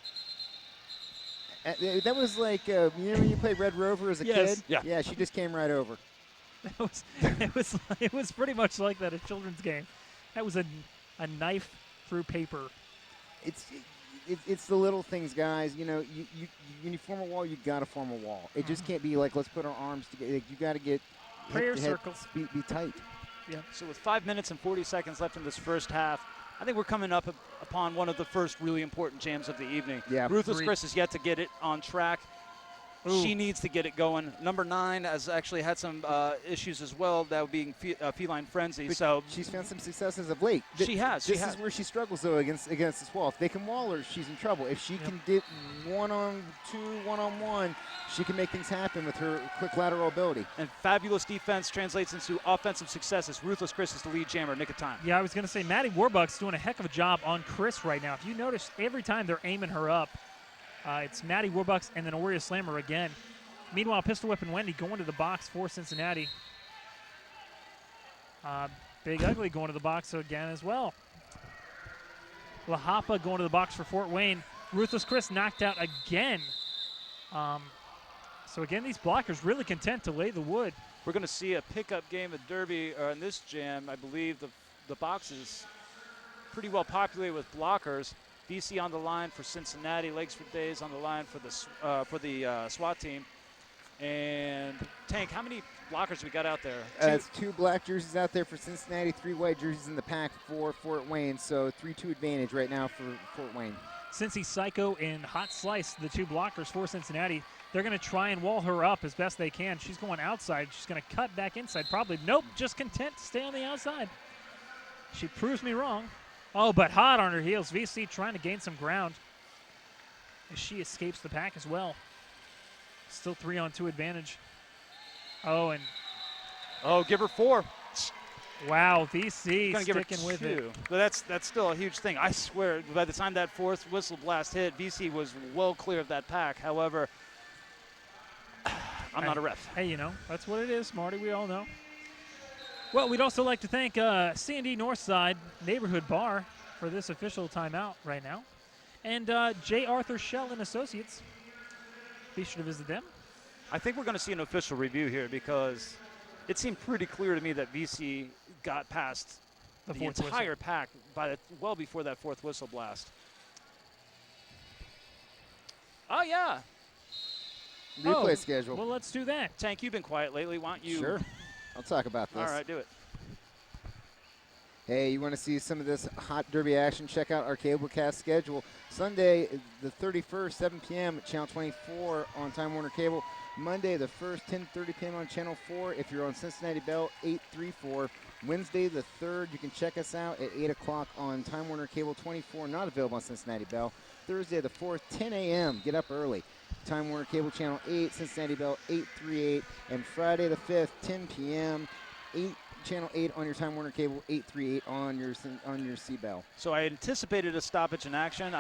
That was like, you know when you played Red Rover as a Yes. kid? Yeah, she just came right over. It was pretty much like that, a children's game. That was a knife through paper. It's the little things, guys. You know, when you form a wall, you got to form a wall. It just can't be like, let's put our arms together. Like, you got to get Prayer hip to hip, circles. Be tight. Yeah. So with 5 minutes and 40 seconds left in this first half, I think we're coming up upon one of the first really important jams of the evening. Yeah. Ruthless Agreed. Chris has yet to get it on track. Ooh. She needs to get it going. Number 9 has actually had some issues as well, that would being Feline Frenzy. But So she's found some successes of late. She has. This is where she struggles, though, against this wall. If they can wall her, she's in trouble. If she can get 1-on-2, 1-on-1, she can make things happen with her quick lateral ability. And fabulous defense translates into offensive successes. Ruthless Chris is the lead jammer. Nick of time. Yeah, I was going to say, Maddie Warbuck's doing a heck of a job on Chris right now. If you notice, every time they're aiming her up, it's Maddie Warbucks and then Warrior Slammer again. Meanwhile, Pistol Whipping Wendy going to the box for Cincinnati. Big Ugly going to the box again as well. La Hapa going to the box for Fort Wayne. Ruthless Chris knocked out again. So again, these blockers really content to lay the wood. We're going to see a pickup game of Derby in this jam. I believe the box is pretty well populated with blockers. BC on the line for Cincinnati. Legs for Days on the line for the SWAT team. And Tank, how many blockers we got out there? It's 2 black jerseys out there for Cincinnati, 3 white jerseys in the pack for Fort Wayne. So 3-2 advantage right now for Fort Wayne. Cincy Psycho and Hot Slice, the 2 blockers for Cincinnati. They're going to try and wall her up as best they can. She's going outside. She's going to cut back inside. Probably, nope, just content to stay on the outside. She proves me wrong. Oh, but hot on her heels. VC trying to gain some ground as she escapes the pack as well. Still 3-on-2 advantage. Oh, and Give her 4. wow, VC Gonna give her sticking with 2. it. But that's still a huge thing. I swear, by the time that 4th whistle blast hit, VC was well clear of that pack. However, I'm not a ref. Hey, you know, that's what it is, Marty. We all know. Well, we'd also like to thank C&D Northside Neighborhood Bar for this official timeout right now. And J. Arthur Shell and Associates. Be sure to visit them. I think we're going to see an official review here because it seemed pretty clear to me that VC got past the fourth entire pack well before that 4th whistle blast. Oh, yeah. Replay schedule. Well, let's do that. Tank, you've been quiet lately. Why don't you? Sure. I'll talk about this. All right, do it. Hey, you want to see some of this hot derby action? Check out our cablecast schedule. Sunday, the 31st, 7 p.m. at Channel 24 on Time Warner Cable. Monday, the 1st, 10:30 p.m. on Channel 4. If you're on Cincinnati Bell, 834. Wednesday, the 3rd, you can check us out at 8 o'clock on Time Warner Cable 24, not available on Cincinnati Bell. Thursday, the 4th, 10 a.m. Get up early. Time Warner Cable Channel 8, Cincinnati Bell 838. And Friday, the 5th, 10 p.m., Channel 8 on your Time Warner Cable, 838 on your C-Bell. So I anticipated a stoppage in action.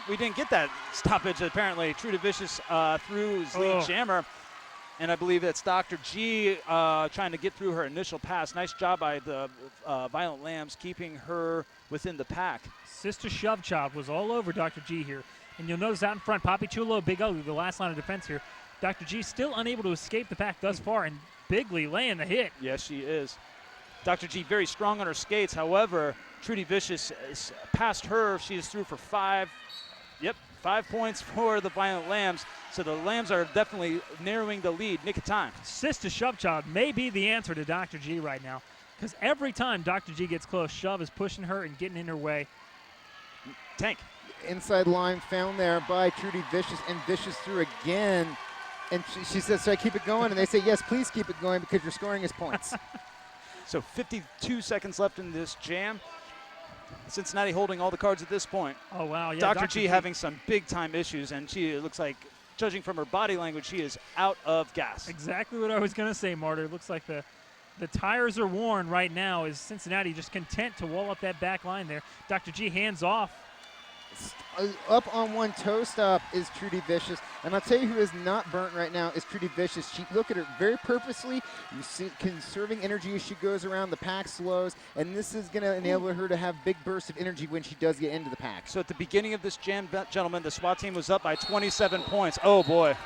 We didn't get that stoppage, apparently. True to Vicious through his lead jammer. And I believe it's Dr. G trying to get through her initial pass. Nice job by the Violent Lambs keeping her within the pack. Sister Shove Child was all over Dr. G here. And you'll notice out in front, Poppy Chulo, Big Ugly, the last line of defense here. Dr. G still unable to escape the pack thus far, and Bigly laying the hit. Yes, she is. Dr. G very strong on her skates. However, Trudy Vicious is past her. She is through for 5. Yep, 5 points for the Violent Lambs. So the Lambs are definitely narrowing the lead. Nick of time. Sister Shove Child may be the answer to Dr. G right now, because every time Dr. G gets close, Shove is pushing her and getting in her way. Tank. Inside line found there by Trudy Vicious, and Vicious through again. And she says, should I keep it going? And they say, yes, please keep it going because you're scoring us points. So 52 seconds left in this jam. Cincinnati holding all the cards at this point. Oh, wow. Yeah, Dr. G having some big-time issues, and it looks like, judging from her body language, she is out of gas. Exactly what I was going to say, Martyr. It looks like the tires are worn right now. Is Cincinnati just content to wall up that back line there. Dr. G hands off. Up on one toe stop is Trudy Vicious. And I'll tell you who is not burnt right now is Trudy Vicious. Look at her very purposely. You see conserving energy as she goes around. The pack slows. And this is going to enable her to have big bursts of energy when she does get into the pack. So at the beginning of this jam, gentlemen, the SWAT team was up by 27 points. Oh, boy.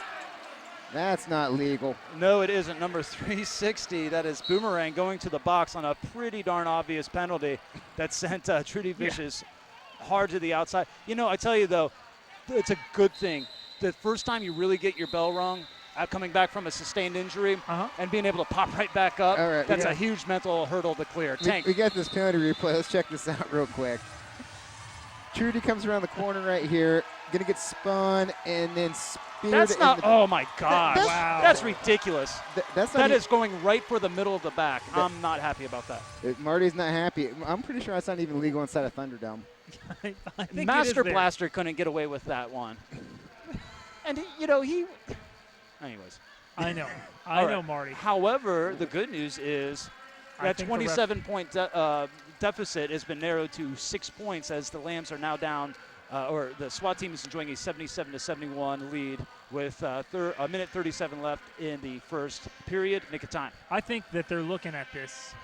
That's not legal. No, it isn't. Number 360, that is Boomerang going to the box on a pretty darn obvious penalty that sent Trudy Vicious hard to the outside. You know, I tell you, though, it's a good thing. The first time you really get your bell rung, coming back from a sustained injury and being able to pop right back up, all right, that's a huge mental hurdle to clear. Tank. We got this penalty replay. Let's check this out real quick. Trudy comes around the corner right here, going to get spun and then speared. That's not, oh my gosh. Wow. That's ridiculous. That is going right for the middle of the back. I'm not happy about that. Marty's not happy. I'm pretty sure that's not even legal inside a Thunderdome. I think Master it is there. Blaster couldn't get away with that one. And, anyways. I know. All I know, right. Marty. However, the good news is that think the ref- 27-point deficit has been narrowed to 6 points as the Lambs are now down, or the SWAT team is enjoying a 77-71 lead with a minute 37 left in the first period. Nick of time. I think that they're looking at this.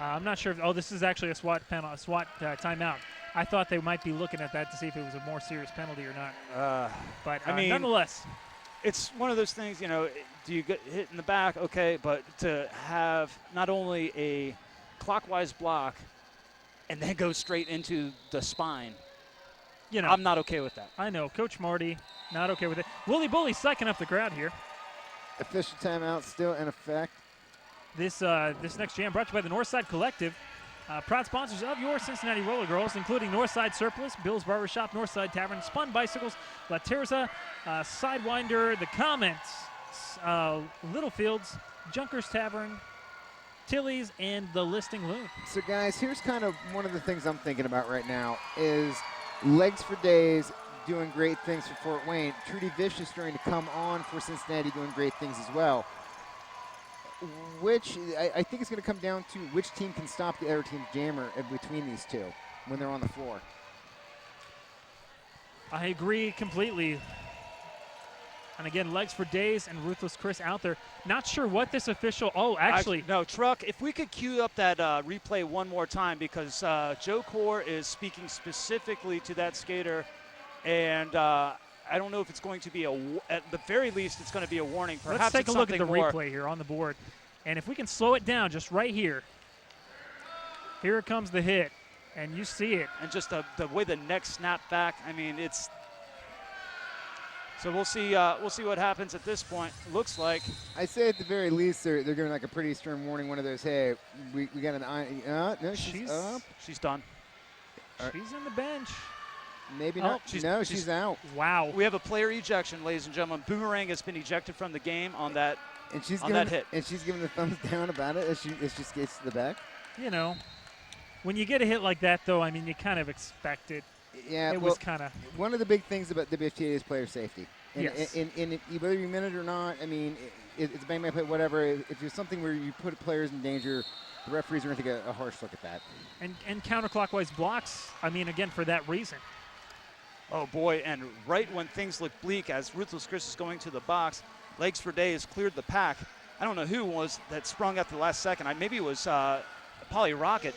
I'm not sure if, this is actually a SWAT timeout. I thought they might be looking at that to see if it was a more serious penalty or not. But I mean, nonetheless. It's one of those things, do you get hit in the back? Okay, but to have not only a clockwise block and then go straight into the spine, I'm not okay with that. I know. Coach Marty, not okay with it. Willie Bully psyching up the crowd here. Official timeout still in effect. This next jam brought to you by the Northside Collective. Proud sponsors of your Cincinnati Roller Girls, including Northside Surplus, Bill's Barbershop, Northside Tavern, Spun Bicycles, La Terza, Sidewinder, The Comments, Littlefields, Junkers Tavern, Tilly's, and The Listing Loon. So, guys, here's kind of one of the things I'm thinking about right now is Legs for Days doing great things for Fort Wayne. Trudy Vicious starting to come on for Cincinnati doing great things as well. Which I think it's going to come down to which team can stop the other team's jammer between these two when they're on the floor. I agree completely. And again, Legs for Days and Ruthless Chris out there. Not sure what this official. Oh, actually. No, Truck, if we could cue up that replay one more time, because Joe Core is speaking specifically to that skater. And I don't know if it's going to be at the very least, it's going to be a warning. Perhaps let's take a look at the more. replay here on the board. And if we can slow it down just right here. Here comes the hit. And you see it. And just the way the neck snapped back. I mean, it's. So we'll see what happens at this point. Looks like. I say at the very least they're giving like a pretty stern warning. One of those, hey, we got an eye. No, she's up. She's done. She's on the bench. Maybe not. No, she's out. Wow. We have a player ejection, ladies and gentlemen. Boomerang has been ejected from the game on that. And she's on that hit. And she's giving the thumbs down about it as she skates to the back. When you get a hit like that, though, I mean, you kind of expect it. Yeah, it was kind of. One of the big things about WFTA is player safety. And, yes. and whether you mean it or not, I mean, it's bang, bang, play, whatever. If there's something where you put players in danger, the referees are going to take a harsh look at that. And counterclockwise blocks, I mean, again, for that reason. Oh, boy, and right when things look bleak as Ruthless Chris is going to the box, Legs for Days cleared the pack. I don't know who was that sprung at the last second. Maybe it was Polly Rocket.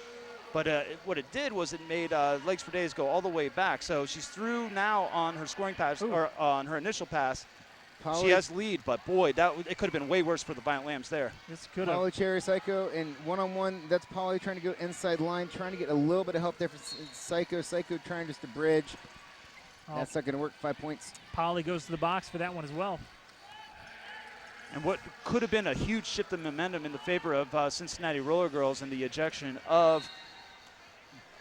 But what it did was it made Legs for Days go all the way back. So she's through now on her scoring pass, or on her initial pass. She has lead, but boy, it could have been way worse for the Violent Lambs there. This could have. Polly Cherry Psycho, and one-on-one, that's Polly trying to go inside line, trying to get a little bit of help there for Psycho. Psycho trying just to bridge. That's not going to work. 5 points. Polly goes to the box for that one as well. And what could have been a huge shift in momentum in the favor of Cincinnati Roller Girls and the ejection of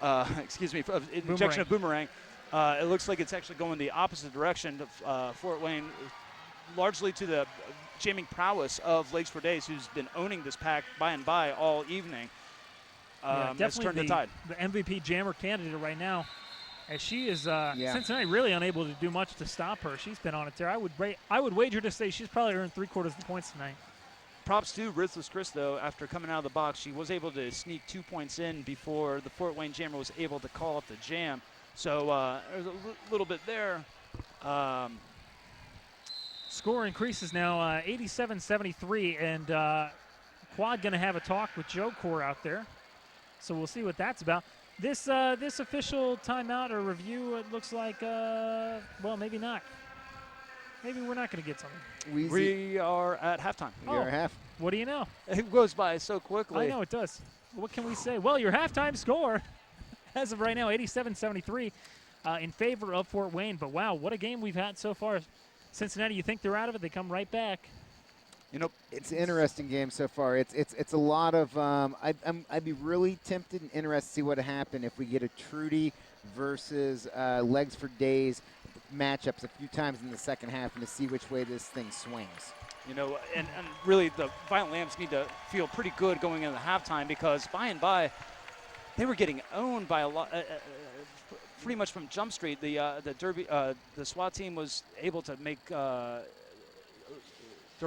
ejection of Boomerang. It looks like it's actually going the opposite direction of Fort Wayne, largely to the jamming prowess of Legs for Days, who's been owning this pack by and by all evening. Definitely turned the tide. The MVP jammer candidate right now, as she is Cincinnati really unable to do much to stop her. She's been on it there. I would wager to say she's probably earned 3/4 of the points tonight. Props to Ruthless Chris, though. After coming out of the box, she was able to sneak 2 points in before the Fort Wayne jammer was able to call up the jam. So there's a little bit there. Score increases now 87-73, and Quad going to have a talk with Joe Core out there. So we'll see what that's about. This official timeout or review, it looks like, well, maybe not. Maybe we're not going to get something. We are at halftime. We are half. What do you know? It goes by so quickly. I know it does. What can we say? Well, your halftime score, as of right now, 87-73 in favor of Fort Wayne. But, wow, what a game we've had so far. Cincinnati, you think they're out of it? They come right back. You know, it's an interesting game so far. It's a lot of. I'd be really tempted and interested to see what would happen if we get a Trudy versus Legs for Days matchups a few times in the second half, and to see which way this thing swings. You know, and really the Violent Lambs need to feel pretty good going into the halftime, because by and by they were getting owned by a lot. Pretty much from Jump Street, the SWAT team was able to make. There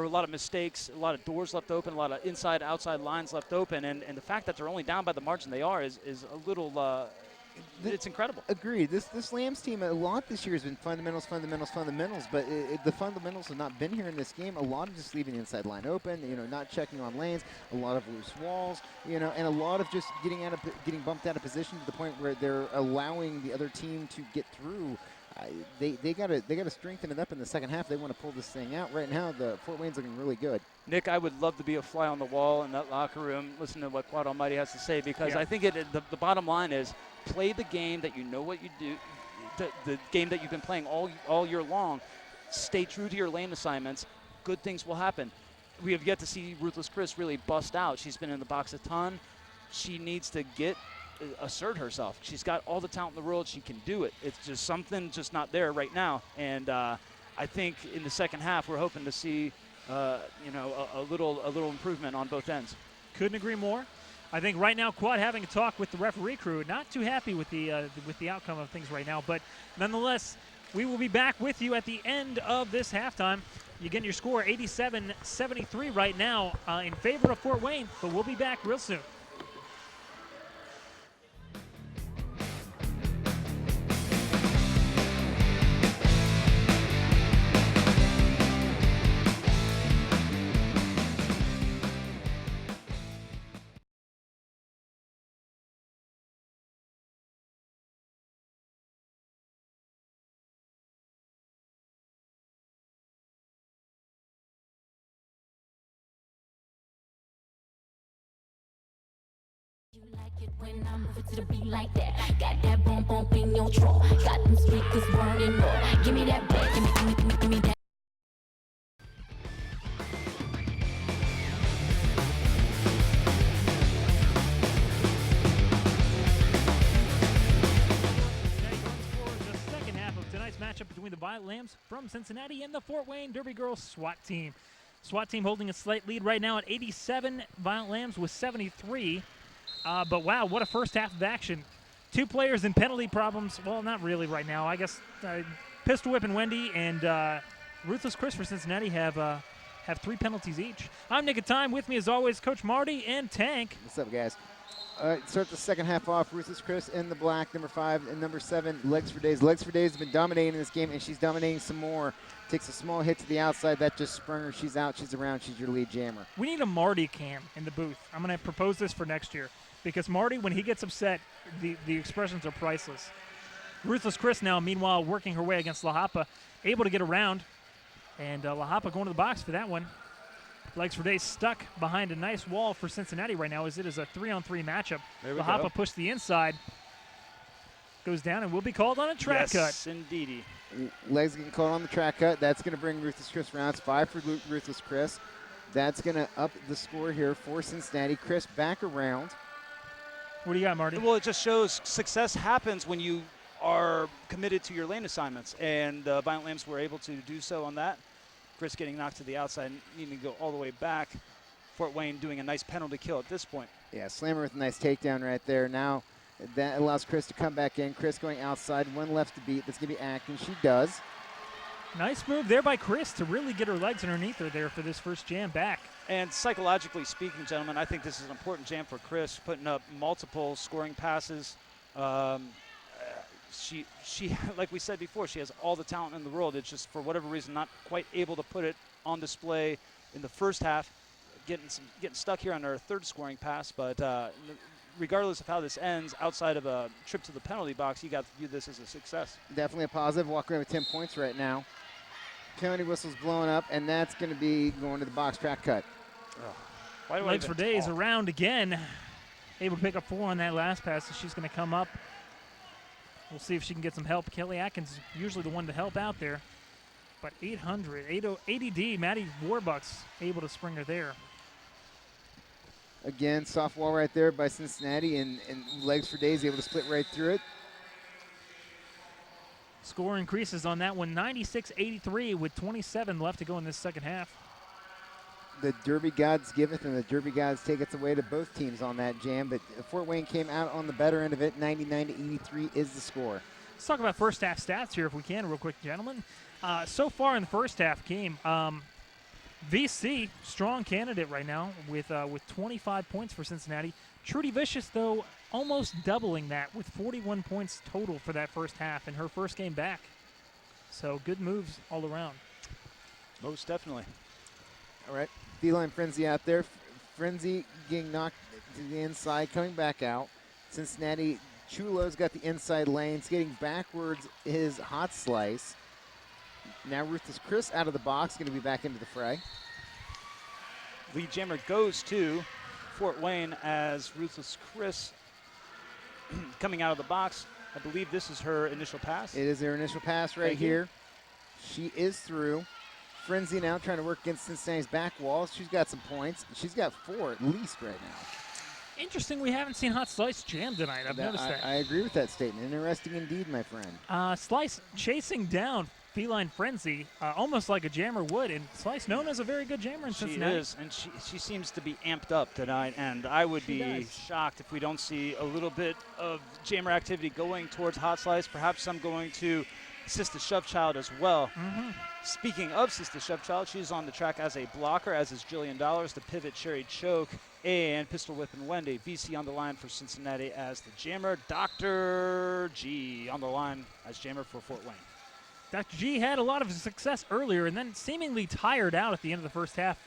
were a lot of mistakes, a lot of doors left open, a lot of inside, outside lines left open, and the fact that they're only down by the margin they are is a little. It's incredible. Agreed. This Lambs team, a lot this year has been fundamentals, but the fundamentals have not been here in this game. A lot of just leaving the inside line open, you know, not checking on lanes, a lot of loose walls, you know, and a lot of just getting bumped out of position to the point where they're allowing the other team to get through. They gotta strengthen it up in the second half. They want to pull this thing out. Right now, the Fort Wayne's looking really good. Nick, I would love to be a fly on the wall in that locker room, listen to what Quad Almighty has to say, because I think the bottom line is play the game that you know what you do, the game that you've been playing all year long. Stay true to your lane assignments. Good things will happen. We have yet to see Ruthless Chris really bust out. She's been in the box a ton. She needs to assert herself. She's got all the talent in the world. She can do it. It's just something just not there right now. And I think in the second half we're hoping to see a little improvement on both ends. Couldn't agree more. I think right now Quad having a talk with the referee crew, not too happy with the outcome of things right now, but nonetheless, we will be back with you at the end of this halftime. You get your score 87-73 right now in favor of Fort Wayne, but we'll be back real soon. Like it when I move it to the beat like that. Got that bump bump in your trunk. Got them speakers burning up. Give me that back, give me that. For the second half of tonight's matchup between the Violent Lambs from Cincinnati and the Fort Wayne Derby Girls SWAT team. SWAT team holding a slight lead right now at 87. Violent Lambs with 73. But wow, what a first half of action. Two players in penalty problems. Well, not really right now. I guess Pistol Whip and Wendy and Ruthless Chris for Cincinnati have 3 penalties each. I'm Nick of Time. With me as always, Coach Marty and Tank. What's up, guys? All right, start the second half off. Ruthless Chris in the black, number 5, and number 7, Legs for Days. Legs for Days has been dominating this game, and she's dominating some more. Takes a small hit to the outside. That just sprung her. She's out. She's around. She's your lead jammer. We need a Marty cam in the booth. I'm going to propose this for next year. Because Marty, when he gets upset, the expressions are priceless. Ruthless Chris now, meanwhile, working her way against La Hapa, able to get around. And La Hapa going to the box for that one. Legs for Days stuck behind a nice wall for Cincinnati right now, as it is a 3-on-3 matchup. La Hapa pushed the inside. Goes down and will be called on a track cut. Yes, indeedy. Legs getting called on the track cut. That's going to bring Ruthless Chris around. It's 5 for Ruthless Chris. That's going to up the score here for Cincinnati. Chris back around. What do you got, Marty? Well, it just shows success happens when you are committed to your lane assignments, and Violent Lambs were able to do so on that. Chris getting knocked to the outside, needing to go all the way back. Fort Wayne doing a nice penalty kill at this point. Yeah, Slammer with a nice takedown right there. Now that allows Chris to come back in. Chris going outside, 1 left to beat. That's going to be acting. She does. Nice move there by Chris to really get her legs underneath her there for this first jam back. And psychologically speaking, gentlemen, I think this is an important jam for Chris, putting up multiple scoring passes. she, like we said before, she has all the talent in the world. It's just for whatever reason not quite able to put it on display in the first half, getting stuck here on her third scoring pass. But regardless of how this ends, outside of a trip to the penalty box, you got to view this as a success. Definitely a positive. Walking away with 10 points right now. Penalty whistle's blowing up, and that's going to be going to the box track cut. Why do I Legs even for days talk? around again. Able to pick up 4 on that last pass, so she's going to come up. We'll see if she can get some help. Kelly Atkins is usually the one to help out there. But 80D, Maddie Warbucks able to spring her there. Again, soft wall right there by Cincinnati, and legs for days able to split right through it. Score increases on that one, 96-83 with 27 left to go in this second half. The Derby gods giveth and the Derby gods taketh away to both teams on that jam, but Fort Wayne came out on the better end of it. 99-83 is the score. Let's talk about first half stats here if we can real quick, gentlemen. So far in the first half game, VC, strong candidate right now with 25 points for Cincinnati. Trudy Vicious, though, almost doubling that with 41 points total for that first half in her first game back. So good moves all around. Most definitely. All right, Feline Frenzy out there. Frenzy getting knocked to the inside, coming back out. Cincinnati, Chulo's got the inside lane. Skating backwards is Hot Slice. Now Ruthless Chris out of the box, going to be back into the fray. Lead jammer goes to Fort Wayne as Ruthless Chris coming out of the box. I believe this is her initial pass. It is her initial pass right Thank you. here. She is through. Frenzy now trying to work against Cincinnati's back wall. She's got some points. She's got 4 at least right now. Interesting, we haven't seen Hot Slice jam tonight. I've noticed that. I agree with that statement. Interesting indeed, my friend. Slice chasing down Feline Frenzy, almost like a jammer would, and Slice known as a very good jammer in Cincinnati. She is, and she seems to be amped up tonight, and I would She be does. shocked if we don't see a little bit of jammer activity going towards Hot Slice, perhaps some going to Sister Shovechild as well. Speaking of Sister Shovechild, she's on the track as a blocker, as is Jillian Dollars, the pivot Cherry Choke, and Pistol Whip and Wendy. VC on the line for Cincinnati as the jammer. Dr. G on the line as jammer for Fort Wayne. Dr. G had a lot of success earlier and then seemingly tired out at the end of the first half.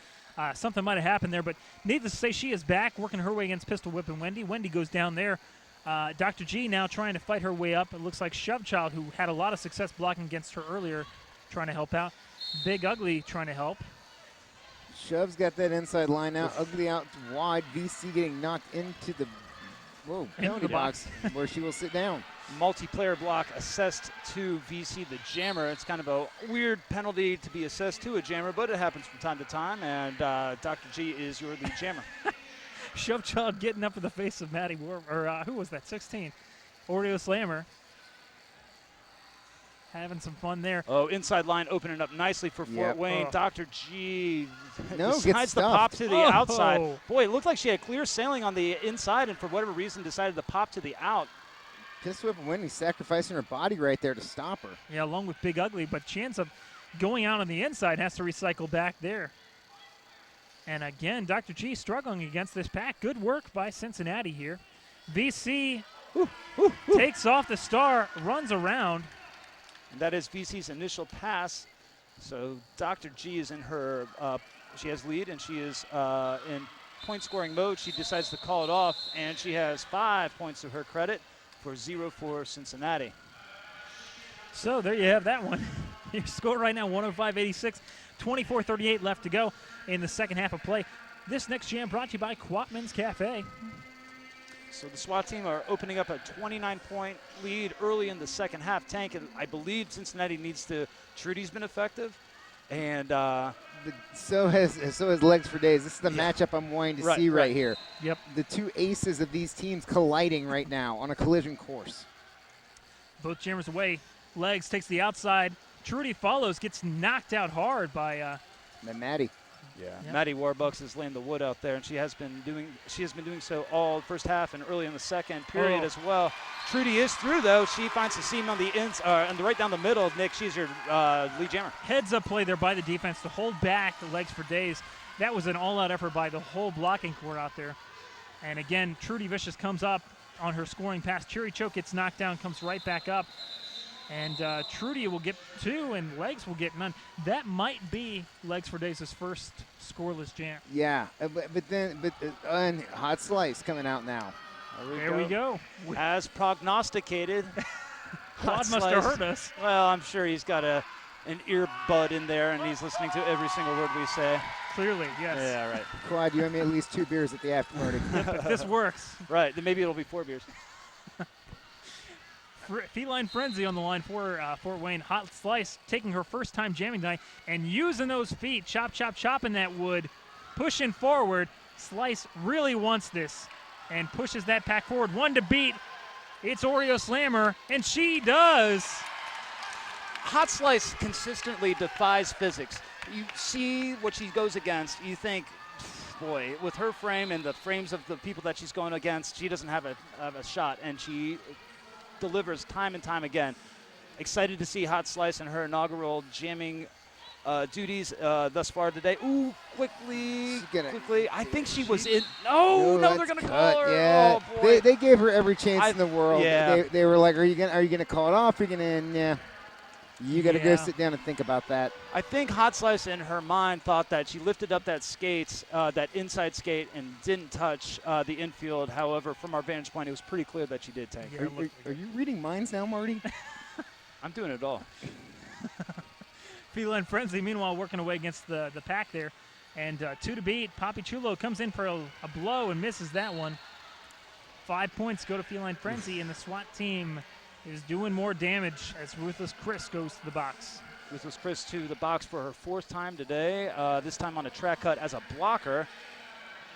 Something might have happened there, but needless to say, she is back working her way against Pistol Whip and Wendy. Wendy goes down there. Dr. G now trying to fight her way up. It looks like Shovechild, who had a lot of success blocking against her earlier, trying to help out. Big Ugly trying to help. Shove's got that inside line now. Ugly out wide. VC getting knocked into the penalty box where she will sit down. Multiplayer block assessed to VC the jammer. It's kind of a weird penalty to be assessed to a jammer, but it happens from time to time, and Dr. G is your lead jammer. Shovechild getting up in the face of Maddie who was that, 16? Oreo Slammer. Having some fun there. Oh, inside line opening up nicely for Fort Yep. Wayne. Oh. Dr. G No, decides gets to pop stuffed. to the outside. Oh. Boy, it looked like she had clear sailing on the inside and for whatever reason decided to pop to the out. Pistol Whip and Wendy sacrificing her body right there to stop her. Yeah, along with Big Ugly, but she ends up going out on the inside, has to recycle back there. And again, Dr. G struggling against this pack. Good work by Cincinnati here. VC takes off the star, runs around. And that is VC's initial pass. So Dr. G is in her, she has lead and she is in point scoring mode. She decides to call it off and she has 5 points to her credit for 0 for Cincinnati. So there you have that one. Your score right now, 105-86, 24-38 left to go in the second half of play. This next jam brought to you by Quatman's Cafe. So the SWAT team are opening up a 29-point lead early in the second half. Tank, and I believe Cincinnati needs to. Trudy's been effective, and So has Legs for Days. This is the matchup I'm wanting to see right here. Yep. The two aces of these teams colliding right now on a collision course. Both jammers away. Legs takes the outside. Trudy follows, gets knocked out hard by Maddie. yeah, Yep. Maddie Warbucks is laying the wood out there, and she has been doing so all first half and early in the second period as well. Trudy is through though. She finds the seam on the ends and right down the middle. Nick, she's your lead jammer. heads up play there by the defense to hold back the Legs for Days. That was an all-out effort by the whole blocking court out there. And again, Trudy Vicious comes up, on her scoring pass. Cherry Choke gets knocked down, comes right back up. And Trudy will get 2, and Legs will get none. That might be Legs for Days' first scoreless jam. Yeah, and Hot Slice coming out now. There we go. As prognosticated. Claude must have heard us. Well, I'm sure he's got an earbud in there, and he's listening to every single word we say. Clearly, yes. Yeah, right. Claude, you owe me at least 2 beers at the after party. If this works. Right, then maybe it'll be 4 beers. Feline Frenzy on the line for Fort Wayne. Hot Slice taking her first time jamming tonight and using those feet, chopping that wood, pushing forward. Slice really wants this and pushes that pack forward. 1 to beat. It's Oreo Slammer, and she does. Hot Slice consistently defies physics. You see what she goes against, you think, boy, with her frame and the frames of the people that she's going against, she doesn't have a shot, and she delivers time and time again. Excited to see Hot Slice in her inaugural jamming duties thus far today. Ooh, quickly. I think she was in. No, they're going to call her. Yeah, Oh, boy. they gave her every chance in the world. Yeah. They were like, are you gonna call it off? Are you gonna? Yeah. You got to go sit down and think about that. I think Hot Slice in her mind thought that she lifted up that skate, that inside skate, and didn't touch the infield. However, from our vantage point, it was pretty clear that she did tank. Yeah, Are you reading minds now, Marty? I'm doing it all. Feline Frenzy, meanwhile, working away against the pack there. And 2 to beat. Poppy Chulo comes in for a blow and misses that one. 5 points go to Feline Frenzy, and the SWAT team is doing more damage as Ruthless Chris goes to the box. Ruthless Chris to the box for her 4th time today, this time on a track cut as a blocker.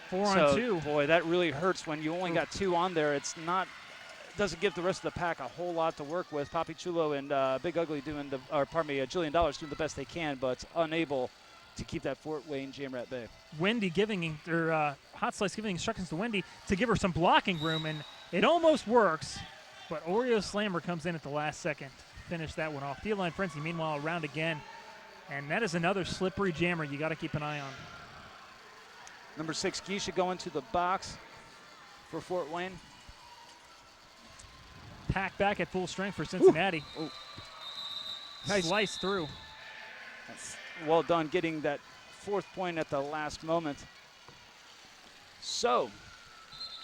4 on 2. Boy, that really hurts when you only got 2 on there. It doesn't give the rest of the pack a whole lot to work with. Poppy Chulo and Big Ugly Jillian Dollars doing the best they can, but unable to keep that Fort Wayne Jam at bay. Wendy Hot Slice giving instructions to Wendy to give her some blocking room, and it almost works. But Oreo Slammer comes in at the last second to finish that one off. Feline Frenzy, meanwhile, around again. And that is another slippery jammer you got to keep an eye on. Number 6, Geisha going to the box for Fort Wayne. Pack back at full strength for Cincinnati. Ooh. Nice. Slice through. That's well done getting that 4th point at the last moment. So,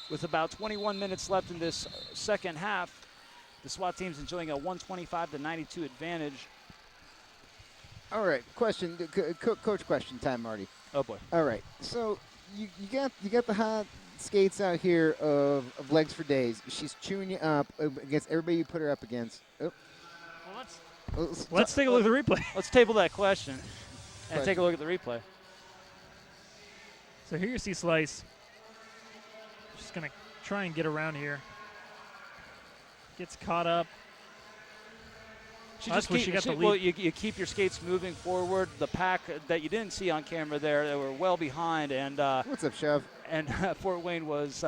with about 21 minutes left in this second half, the SWAT team's enjoying a 125-92 advantage. All right, question, coach question time, Marty. Oh boy. All right, so you got the hot skates out here of Legs for Days. She's chewing you up against everybody you put her up against. Oh. Well, let's take a look at the replay. Let's table that question and take a look at the replay. So here you see Slice. Just going to try and get around here. Gets caught up. You keep your skates moving forward. The pack that you didn't see on camera there, they were well behind. And what's up, Shove? And Fort Wayne was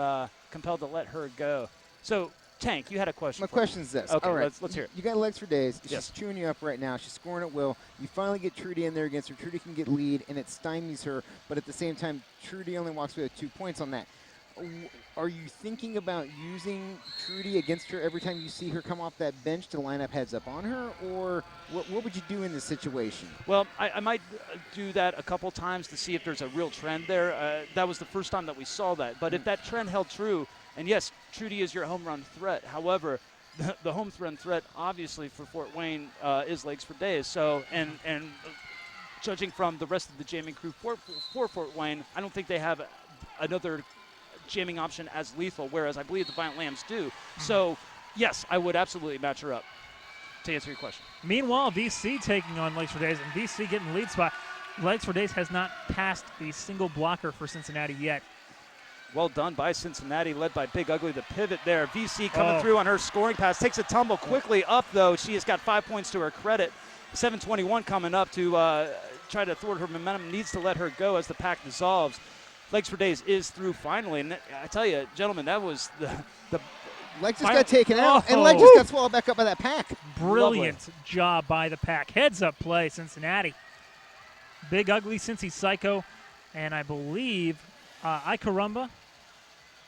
compelled to let her go. So, Tank, you had a question. My question is this. Okay, all right. let's hear it. You got Legs for Days. Yes. She's chewing you up right now. She's scoring at will. You finally get Trudy in there against her. Trudy can get lead, and it stymies her. But at the same time, Trudy only walks away with 2 points on that. Are you thinking about using Trudy against her every time you see her come off that bench to line up heads up on her? Or what would you do in this situation? Well, I might do that a couple times to see if there's a real trend there. That was the first time that we saw that. But if that trend held true, and yes, Trudy is your home run threat. However, the home run threat, obviously, for Fort Wayne is Legs for Days. So, and judging from the rest of the jamming crew for Fort Wayne, I don't think they have another jamming option as lethal, whereas I believe the Violent Lambs do. Mm-hmm. So, yes, I would absolutely match her up, to answer your question. Meanwhile, VC taking on Legs for Days, and VC getting the lead spot. Legs for Days has not passed a single blocker for Cincinnati yet. Well done by Cincinnati, led by Big Ugly, the pivot there. VC coming through on her scoring pass. Takes a tumble quickly up, though. She has got 5 points to her credit. 7:21 coming up to try to thwart her momentum. Needs to let her go as the pack dissolves. Legs for Days is through finally. And I tell you, gentlemen, that was the Legs just got taken out, and Legs just got swallowed back up by that pack. Brilliant job by the pack. Heads up play, Cincinnati. Big Ugly, Cincy Psycho, and I believe Icarumba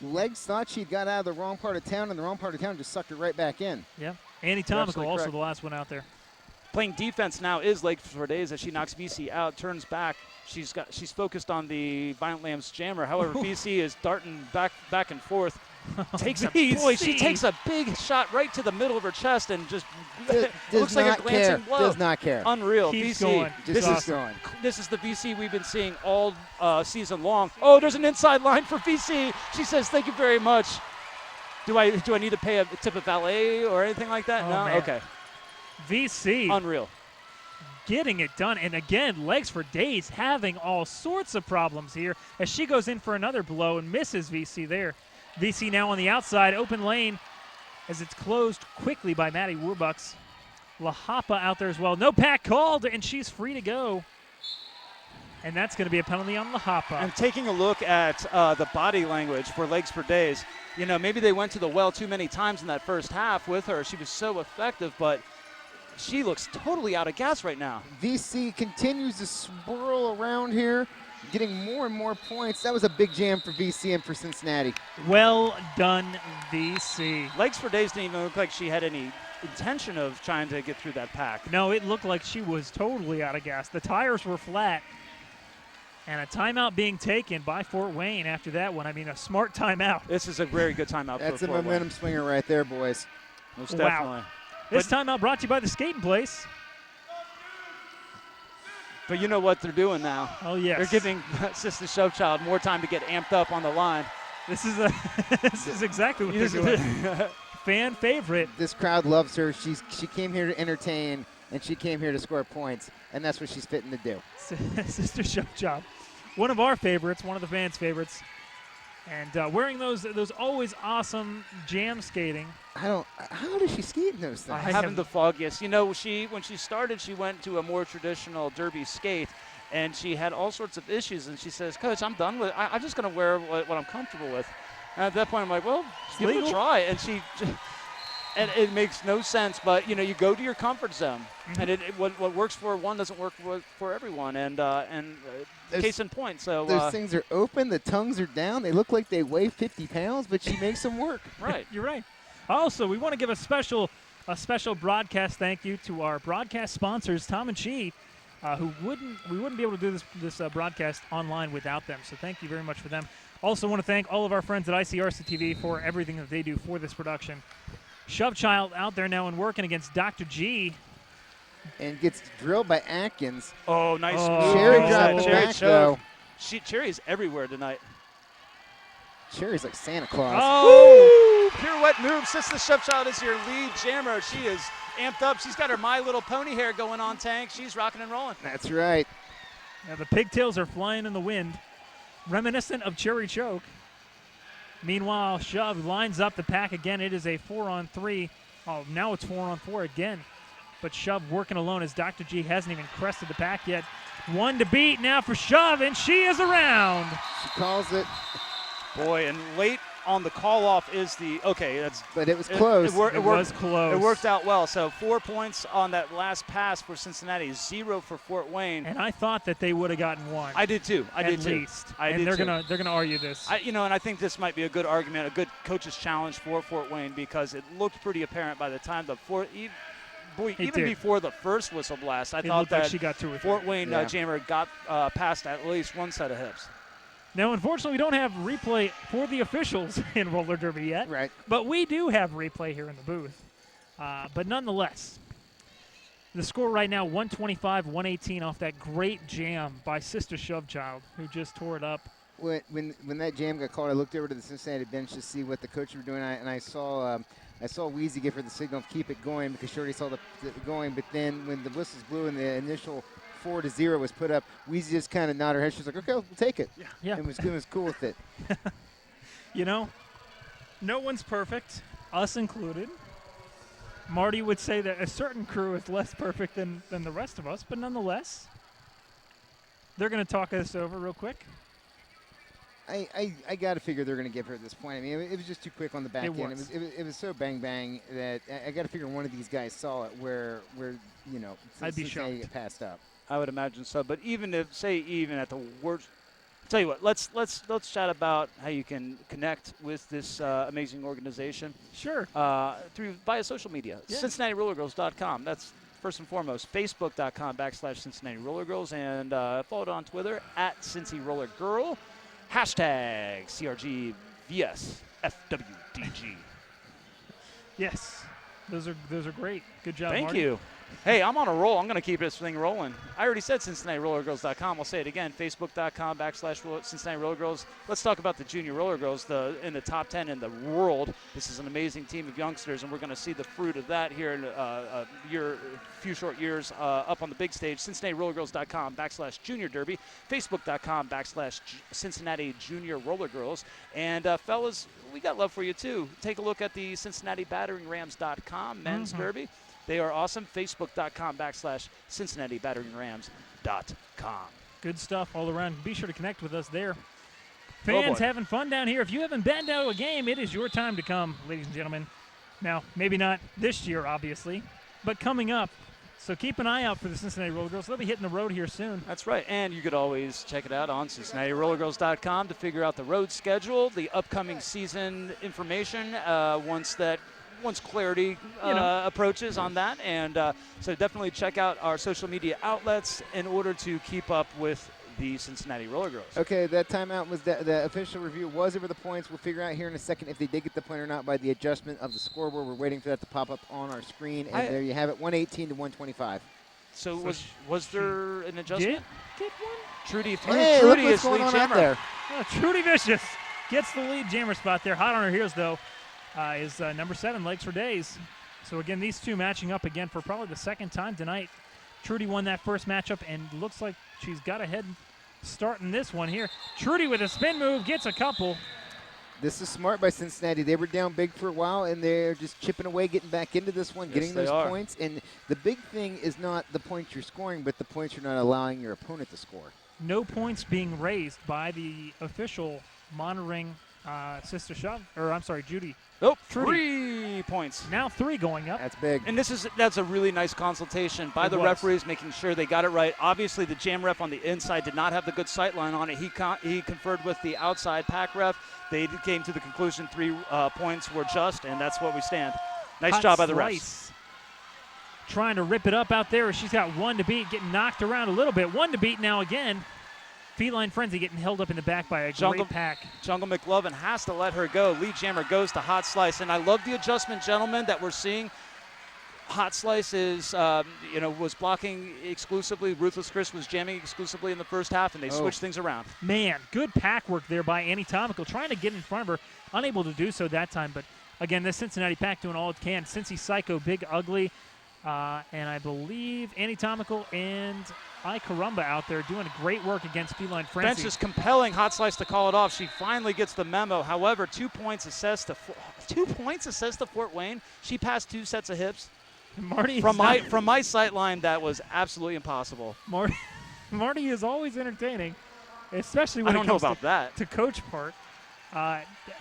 Legs thought she'd got out of the wrong part of town, and the wrong part of town just sucked her right back in. Yeah. Annie Tomical absolutely also correct. the last one out there. Playing defense now is Legs for Days as she knocks VC out, turns back. She's focused on the Violent Lambs jammer. However, VC is darting back and forth. Takes a boy. She takes a big shot right to the middle of her chest and just it Does looks like not a glancing care. blow. Does not care. Unreal. Keeps VC. going. Just keeps going. This is the VC we've been seeing all season long. Oh, there's an inside line for VC. She says, "Thank you very much." Do I need to pay a tip of valet or anything like that? Oh, No. man. Okay. VC Unreal. getting it done. And again, Legs for Days having all sorts of problems here as she goes in for another blow and misses VC there. VC now on the outside, open lane as it's closed quickly by Maddie Warbucks. La Hapa out there as well. No pack called, and she's free to go. And that's going to be a penalty on La Hapa. And taking a look at the body language for Legs for Days, you know, maybe they went to the well too many times in that first half with her. She was so effective, but she looks totally out of gas right now. VC continues to swirl around here, getting more and more points. That was a big jam for VC and for Cincinnati. Well done, VC. Legs for Days didn't even look like she had any intention of trying to get through that pack. No, it looked like she was totally out of gas. The tires were flat. And a timeout being taken by Fort Wayne after that one. I mean, a smart timeout. This is a very good timeout. That's for a Fort Wayne. momentum swinger right there, boys. Most Wow. definitely. This timeout brought to you by the Skating Place. But you know what they're doing now. Oh, yes. They're giving Sister Showchild more time to get amped up on the line. This is this is exactly what they're doing. Fan favorite. This crowd loves her. She came here to entertain, and she came here to score points, and that's what she's fitting to do. Sister Show Job. One of our favorites, one of the fans' favorites. And wearing those always awesome jam skating. How does she skate in those things? I haven't the foggiest. You know, when she started, she went to a more traditional derby skate, and she had all sorts of issues. And she says, "Coach, I'm done with it. I'm just going to wear what I'm comfortable with." And at that point, I'm like, "Well, give it a legal. try." And and it makes no sense, but you know, you go to your comfort zone, and what works for one doesn't work for everyone. And case in point. So those things are open. The tongues are down. They look like they weigh 50 pounds, but she makes them work. Right. You're right. Also, we want to give a special broadcast thank you to our broadcast sponsors, Tom and Chi, who we wouldn't be able to do this broadcast online without them. So thank you very much for them. Also want to thank all of our friends at ICRC TV for everything that they do for this production. Shovechild out there now and working against Dr. G. And gets drilled by Atkins. Oh, nice Oh. move. Cherry Oh. dropping Cherry back, choke. though. Cherry's everywhere tonight. Cherry's like Santa Claus. Oh! Pirouette move. Sister Shepchild is your lead jammer. She is amped up. She's got her My Little Pony hair going on, Tank. She's rocking and rolling. That's right. Now the pigtails are flying in the wind, reminiscent of Cherry Choke. Meanwhile, Shove lines up the pack again. It is a 4-on-3. Oh, now it's 4-on-4 again. But Shove working alone as Dr. G hasn't even crested the pack yet. One to beat now for Shove, and she is around. She calls it, Boy, and late on the call-off is that's but it was close. It was close. It worked out well. So 4 points on that last pass for Cincinnati, 0 for Fort Wayne. And I thought that they would have gotten one. I did too. I at did too. least. I and did they're too. gonna argue this. And I think this might be a good argument, a good coach's challenge for Fort Wayne because it looked pretty apparent by the time even before the first whistle blast, I it thought looked like that she got 2 or 3. Fort Wayne Yeah. jammer got past at least one set of hips. Now, unfortunately, we don't have replay for the officials in roller derby yet. Right. But we do have replay here in the booth. But nonetheless, the score right now, 125-118 off that great jam by Sister Shovechild, who just tore it up. When that jam got called, I looked over to the Cincinnati bench to see what the coaches were doing, and I saw Wheezy give her the signal, keep it going, because she already saw the going. But then when the whistles blew and the initial 4-0 was put up, Wheezy just kind of nodded her head. She was like, "Okay, we'll take it." Yeah. And was cool with it. You know, no one's perfect, us included. Marty would say that a certain crew is less perfect than the rest of us, but nonetheless, they're going to talk this over real quick. I got to figure they're going to give her at this point. I mean, it was just too quick on the back It end. was. It was so bang that I got to figure one of these guys saw it where I'd be Cincinnati shocked. get passed up. I would imagine so. But even at the worst Tell you what, let's chat about how you can connect with this amazing organization. Sure. Via social media. Yeah. CincinnatiRollerGirls.com. That's first and foremost. Facebook.com/Cincinnati Roller Girls, and follow it on Twitter at Cincy Roller Girl. Hashtag CRGVSFWDG. Yes. Those are great. Good job, Thank Marty. you. Hey, I'm on a roll. I'm going to keep this thing rolling. I already said CincinnatiRollerGirls.com. I'll say it again. Facebook.com/Cincinnati Roller Girls. Let's talk about the junior roller girls in the top 10 in the world. This is an amazing team of youngsters, and we're going to see the fruit of that here in a few short years up on the big stage. CincinnatiRollerGirls.com/Junior Derby. Facebook.com/Cincinnati Junior Roller Girls. And fellas, we got love for you too. Take a look at the CincinnatiBatteringRams.com men's derby. They are awesome. Facebook.com/CincinnatiBatteringRams.com. Good stuff all around. Be sure to connect with us there. Oh, Fans boy. having fun down here. If you haven't been to a game, it is your time to come, ladies and gentlemen. Now, maybe not this year, obviously, but coming up. So keep an eye out for the Cincinnati Roller Girls. They'll be hitting the road here soon. That's right. And you could always check it out on CincinnatiRollerGirls.com to figure out the road schedule, the upcoming season information once clarity approaches on that. And so definitely check out our social media outlets in order to keep up with the Cincinnati Roller Girls. Okay, that timeout was the official review was over the points. We'll figure out here in a second if they did get the point or not by the adjustment of the scoreboard. We're waiting for that to pop up on our screen, and there you have it, 118 to 125. So was there an adjustment? Get one. Trudy Hey, look Trudy what's is going lead on out jammer. there. Oh, Trudy Vicious gets the lead jammer spot there. Hot on her heels, though, is number 7, Legs for Days. So, again, these two matching up again for probably the second time tonight. Trudy won that first matchup and looks like she's got a head start in this one here. Trudy with a spin move gets a couple. This is smart by Cincinnati. They were down big for a while, and they're just chipping away, getting back into this one, getting those points. And the big thing is not the points you're scoring, but the points you're not allowing your opponent to score. No points being raised by the official monitoring Sister Judy. Nope, Trudy. 3 points. Now 3 going up. That's big. And that's a really nice consultation by the referees, making sure they got it right. Obviously, the jam ref on the inside did not have the good sight line on it. He conferred with the outside pack ref. They came to the conclusion 3 points were just, and that's what we stand. Nice job by the refs. Trying to rip it up out there. She's got 1 to beat, getting knocked around a little bit. 1 to beat now again. Feline Frenzy getting held up in the back by a great pack. Jungle McLovin has to let her go. Lead jammer goes to Hot Slice, and I love the adjustment, gentlemen, that we're seeing. Hot Slice is, was blocking exclusively. Ruthless Chris was jamming exclusively in the first half, and they switched things around. Man, good pack work there by Anatomical, trying to get in front of her. Unable to do so that time, but again, this Cincinnati pack doing all it can. Cincy Psycho, Big Ugly, and I believe Anatomical and Carumba out there doing great work against Feline Frenzy. Bench is compelling Hot Slice to call it off. She finally gets the memo. However, 2 points assessed to Fort Wayne. She passed 2 sets of hips. Marty from my sight line, that was absolutely impossible. Marty is always entertaining, especially when I don't know about that. To coach part.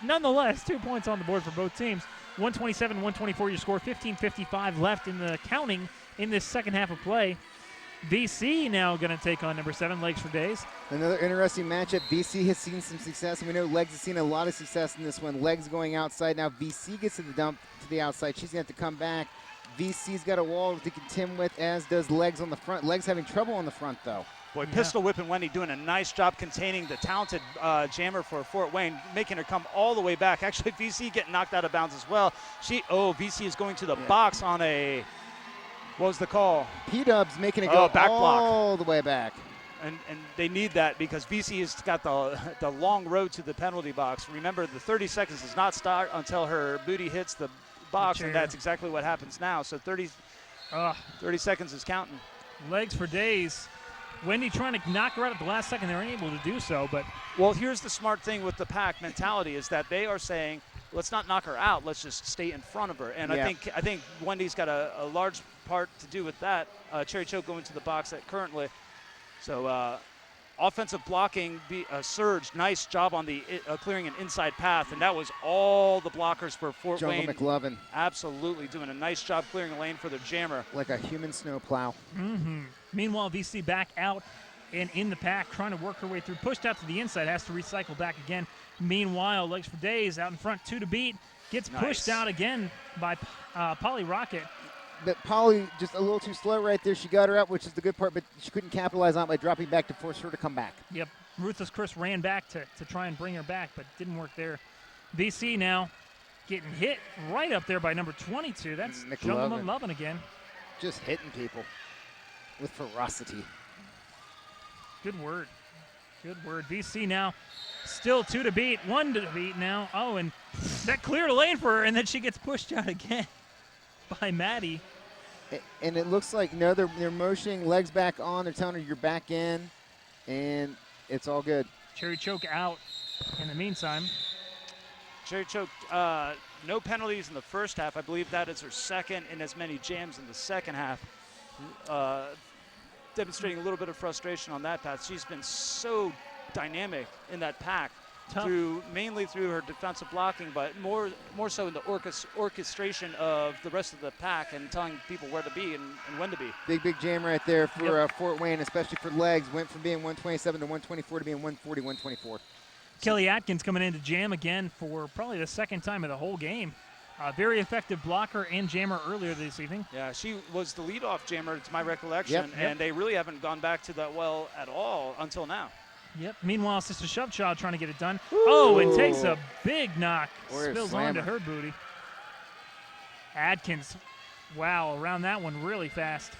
Nonetheless, 2 points on the board for both teams. 127-124 your score. 15:55 left in the counting in this second half of play. VC now going to take on number 7, Legs for Days. Another interesting matchup. VC has seen some success, and we know Legs has seen a lot of success in this one. Legs going outside. Now VC gets to the dump to the outside. She's going to have to come back. VC's got a wall to contend with, as does Legs on the front. Legs having trouble on the front, though. Boy, Pistol Whip and Wendy doing a nice job containing the talented jammer for Fort Wayne, making her come all the way back. Actually, VC getting knocked out of bounds as well. VC is going to the box on a, what was the call? P-Dub's making it go back all block. The way back. And they need that because VC has got the long road to the penalty box. Remember, the 30 seconds does not start until her booty hits the box, and that's exactly what happens now. So 30 seconds is counting. Legs for Days. Wendy trying to knock her out at the last second. They were unable to do so, but well, here's the smart thing with the pack mentality is that they are saying, let's not knock her out. Let's just stay in front of her. And I think Wendy's got a large part to do with that. Cherry Choke going to the box currently. So offensive blocking, Surge, nice job on the clearing an inside path, and that was all the blockers for Fort Wayne. Jungle McLovin. Absolutely doing a nice job clearing a lane for the jammer. Like a human snowplow. Mm-hmm. Meanwhile, VC back out and in the pack, trying to work her way through. Pushed out to the inside, has to recycle back again. Meanwhile, Legs for Days out in front, 2 to beat. Gets pushed out again by Polly Rocket. But Polly just a little too slow right there. She got her up, which is the good part, but she couldn't capitalize on it by dropping back to force her to come back. Yep. Ruthless Chris ran back to try and bring her back, but didn't work there. BC now getting hit right up there by number 22. That's Jungle McLovin again. Just hitting people with ferocity. Good word. Good word. BC now still 2 to beat, 1 to beat now. Oh, and that cleared a lane for her, and then she gets pushed out again by Maddie. And it looks like, no, they're motioning, legs back on. They're telling her you're back in, and it's all good. Cherry Choke out in the meantime. Cherry Choke, no penalties in the first half. I believe that is her second in as many jams in the second half. Demonstrating a little bit of frustration on that path. She's been so dynamic in that pack, mainly through her defensive blocking, but more so in the orchestration of the rest of the pack and telling people where to be and when to be. Big jam right there for Fort Wayne, especially for legs. Went from being 127 to 124 to being 140, 124. Kelly Atkins coming in to jam again for probably the second time of the whole game. Very effective blocker and jammer earlier this evening. Yeah, she was the leadoff jammer, to my recollection, and they really haven't gone back to that well at all until now. Yep. Meanwhile, Sister Shovechild trying to get it done. Ooh. Oh, and takes a big knock. Spills onto her booty. Adkins, wow, around that one really fast.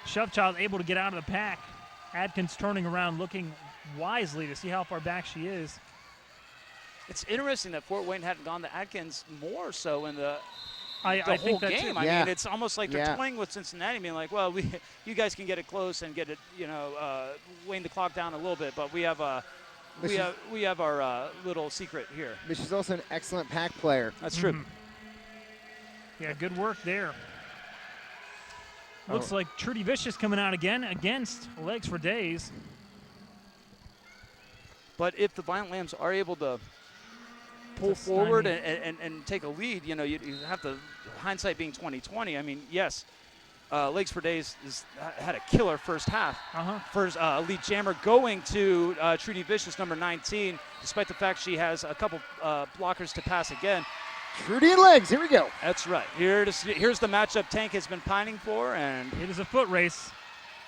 Shovechild able to get out of the pack. Adkins turning around, looking wisely to see how far back she is. It's interesting that Fort Wayne hadn't gone to Atkins more so in the whole think that game. I mean, it's almost like they're toying with Cincinnati, being like, well, you guys can get it close and get it, wane the clock down a little bit, but we have our little secret here. But she's also an excellent pack player. That's true. Yeah, good work there. Looks like Trudy Vicious coming out again against Legs for Days. But if the Violent Lambs are able to pull forward and take a lead, you have to, hindsight being 20/20. I mean, yes, Legs for Days had a killer first half. First lead jammer going to Trudy Vicious, number 19, despite the fact she has a couple blockers to pass again. Trudy and Legs, here we go. That's right. Here's the matchup Tank has been pining for, and it is a foot race.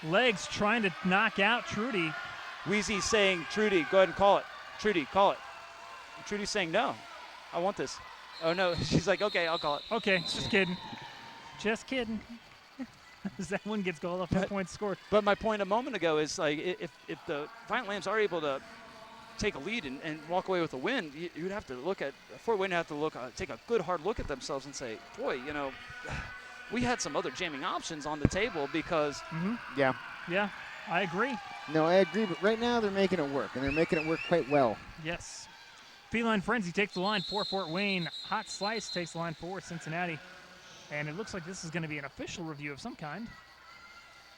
Legs trying to knock out Trudy. Wheezy saying, Trudy, go ahead and call it. Trudy, call it. And Trudy's saying, no, I want this. Oh, no. She's like, okay, I'll call it. Okay, just kidding. Just kidding. As that one gets called off, no points scored. But my point a moment ago is, like, if the Violent Lambs are able to take a lead and walk away with a win, you'd have to look at, Fort Wayne would have to take a good hard look at themselves and say, boy, we had some other jamming options on the table because. Yeah, I agree. No, I agree, but right now they're making it work, and they're making it work quite well. Yes. Feline Frenzy takes the line for Fort Wayne. Hot Slice takes the line for Cincinnati. And it looks like this is going to be an official review of some kind.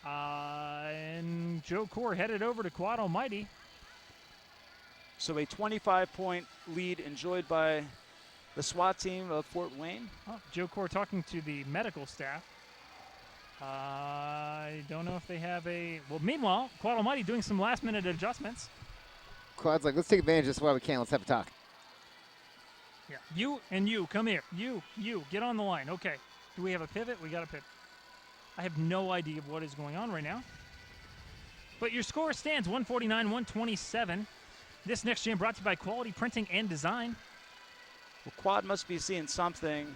And Joe Core headed over to Quad Almighty. So a 25-point lead enjoyed by the SWAT team of Fort Wayne. Oh, Joe Core talking to the medical staff. I don't know if they have meanwhile, Quad Almighty doing some last-minute adjustments. Quad's like, let's take advantage of this while we can. Let's have a talk. Yeah, you, come here. You, get on the line. Okay. Do we have a pivot? We got a pivot. I have no idea what is going on right now. But your score stands 149-127. This next jam brought to you by Quality Printing and Design. Well, Quad must be seeing something.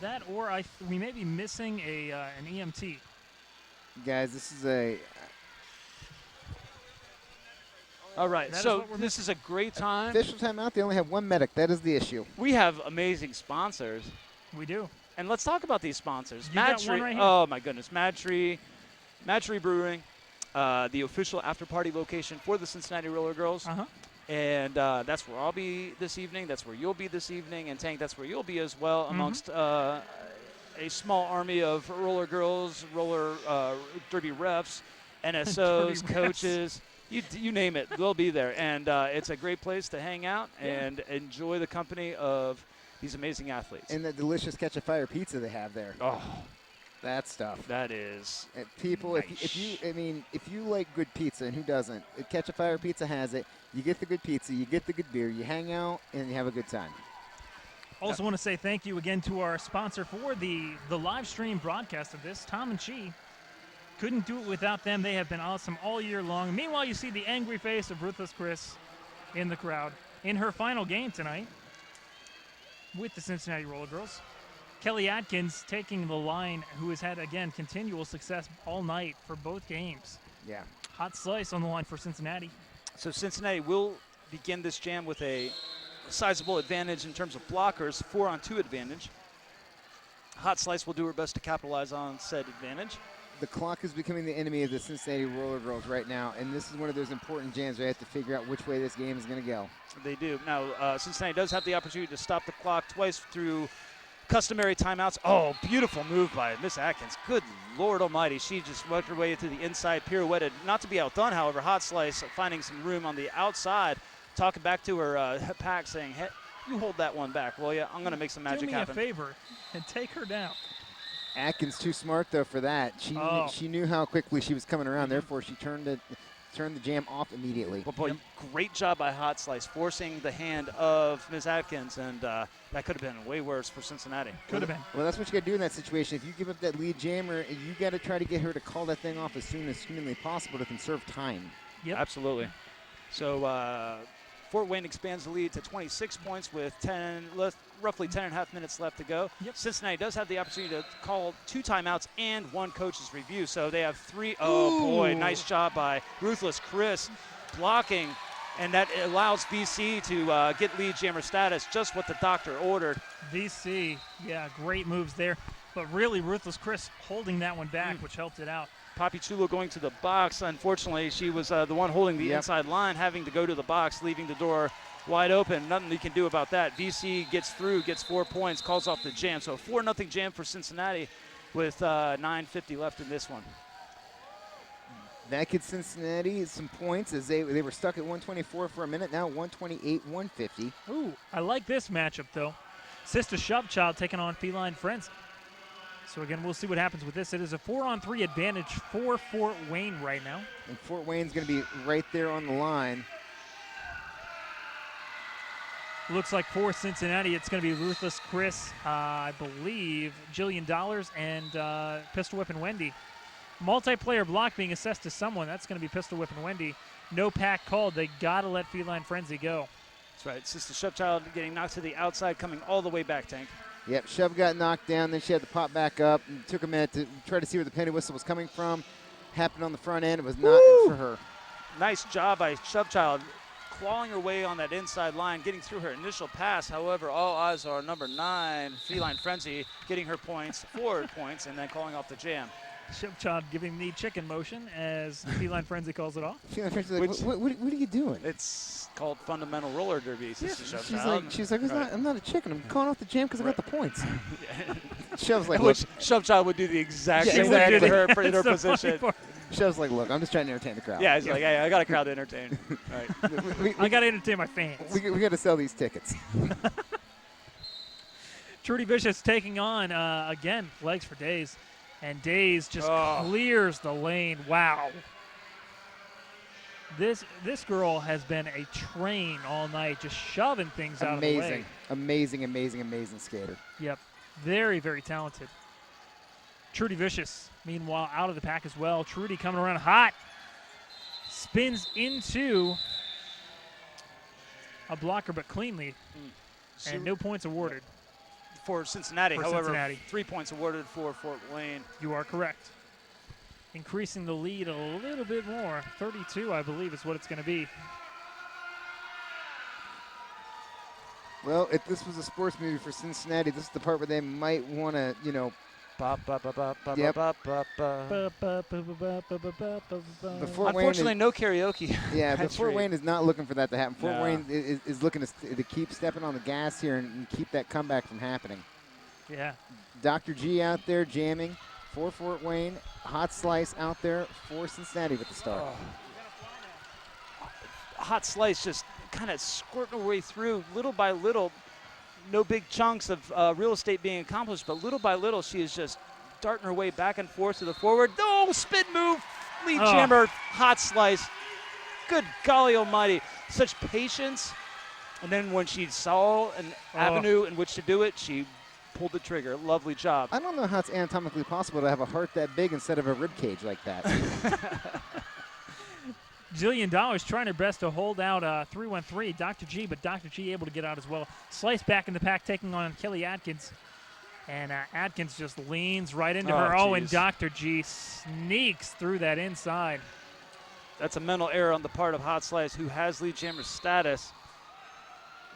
That or we may be missing an EMT. Guys, this is all right, so this is a great time. Official timeout. They only have one medic. That is the issue. We have amazing sponsors. We do. And let's talk about these sponsors. Got one right here. Oh, my goodness. Mad Tree Brewing, the official after-party location for the Cincinnati Roller Girls. And that's where I'll be this evening. That's where you'll be this evening. And Tank, that's where you'll be as well, amongst a small army of roller girls, roller derby refs, NSOs, coaches. You name it, they'll be there. And it's a great place to hang out and enjoy the company of these amazing athletes. And the delicious Catch a Fire pizza they have there. Oh, that stuff. That is. And people, nice. if you like good pizza, and who doesn't? Catch a Fire Pizza has it. You get the good pizza, you get the good beer, you hang out, and you have a good time. Also want to say thank you again to our sponsor for the live stream broadcast of this, Tom and Chi. Couldn't do it without them. They have been awesome all year long. Meanwhile, you see the angry face of Ruthless Chris in the crowd in her final game tonight with the Cincinnati Roller Girls. Kelly Atkins taking the line, who has had, again, continual success all night for both games. Yeah. Hot slice on the line for Cincinnati. So Cincinnati will begin this jam with a sizable advantage in terms of blockers, 4-on-2 advantage. Hot Slice will do her best to capitalize on said advantage. The clock is becoming the enemy of the Cincinnati Roller Girls right now, and this is one of those important jams where they have to figure out which way this game is going to go. They do. Now, Cincinnati does have the opportunity to stop the clock twice through customary timeouts. Oh, beautiful move by Miss Atkins. Good Lord almighty. She just worked her way through the inside, pirouetted. Not to be outdone, however, Hot Slice finding some room on the outside, talking back to her pack saying, hey, you hold that one back, will you? I'm going to make some magic happen. Do me a favor and take her down. Atkins too smart, though, for that. She knew how quickly she was coming around. Therefore, she turned the jam off immediately. But boy, great job by Hot Slice, forcing the hand of Ms. Atkins, and that could have been way worse for Cincinnati. Could have been. Well, that's what you got to do in that situation. If you give up that lead jammer, you got to try to get her to call that thing off as soon as humanly possible to conserve time. Yep. Absolutely. So Fort Wayne expands the lead to 26 points with roughly 10 and a half minutes left to go. Yep. Cincinnati does have the opportunity to call 2 timeouts and 1 coach's review. So they have 3. Oh, boy, nice job by Ruthless Chris blocking. And that allows VC to get lead jammer status, just what the doctor ordered. VC, yeah, great moves there. But really, Ruthless Chris holding that one back, which helped it out. Poppy Chulo going to the box. Unfortunately, she was the one holding the inside line, having to go to the box, leaving the door wide open. Nothing you can do about that. VC gets through, gets 4 points, calls off the jam. So 4-0 jam for Cincinnati with 9:50 left in this one. That gets Cincinnati some points as they were stuck at 124 for a minute. Now 128, 150. Ooh, I like this matchup, though. Sister Shovechild taking on Feline Friends. So, again, we'll see what happens with this. It is a 4-on-3 advantage for Fort Wayne right now. And Fort Wayne's going to be right there on the line. Looks like for Cincinnati, it's going to be Ruthless Chris, I believe, Jillian Dollars, and Pistol Whip and Wendy. Multiplayer block being assessed to someone. That's going to be Pistol Whip and Wendy. No pack called. They got to let Feline Frenzy go. That's right. Sister Shovechild getting knocked to the outside, coming all the way back, Tank. Yep, Shove got knocked down, then she had to pop back up. And took a minute to try to see where the penny whistle was coming from. Happened on the front end. It was not for her. Nice job by Shovechild, clawing her way on that inside line, getting through her initial pass. However, all eyes are number 9, Feline Frenzy, getting her points, forward points, and then calling off the jam. Shovechild giving the chicken motion as Feline Frenzy calls it off. Feline Frenzy's like, what are you doing? It's called fundamental roller derby, Sister Shovechild. She's like I'm not a chicken. I'm calling off the jam because I got the points. Shove's like, which Shovechild would do the exact same thing to her in her position. Shove's like, look, I'm just trying to entertain the crowd. Yeah, he's like, hey, I got a crowd to entertain. Right. I got to entertain my fans. We got to sell these tickets. Trudy Vicious taking on, again, Legs for Days. And Days just clears the lane. Wow. This girl has been a train all night, just shoving things out of the way. Amazing skater. Yep. Very, very talented. Trudy Vicious, meanwhile, out of the pack as well. Trudy coming around hot. Spins into a blocker, but cleanly. And no points awarded. For Cincinnati, however, Cincinnati. 3 points awarded for Fort Wayne. You are correct. Increasing the lead a little bit more. 32, I believe, is what it's going to be. Well, if this was a sports movie for Cincinnati, this is the part where they might want to, Unfortunately, no karaoke. Yeah, but Fort Wayne is not looking for that to happen. Fort Wayne is looking to keep stepping on the gas here and keep that comeback from happening. Yeah. Dr. G out there jamming for Fort Wayne. Hot Slice out there for Cincinnati with the start. Hot Slice just kind of squirting her way through little by little. No big chunks of real estate being accomplished, but little by little she is just darting her way back and forth to the forward. Oh, spin move. Lead Oh. jammer, hot slice. Good golly almighty. Such patience. And then when she saw an avenue in which to do it, she pulled the trigger. Lovely job. I don't know how it's anatomically possible to have a heart that big instead of a rib cage like that. Jillian Dollars trying her best to hold out 3-1-3. Dr. G, but Dr. G able to get out as well. Slice back in the pack, taking on Kelly Atkins. And Atkins just leans right into her. Oh, and geez. Dr. G sneaks through that inside. That's a mental error on the part of Hot Slice, who has lead jammer status.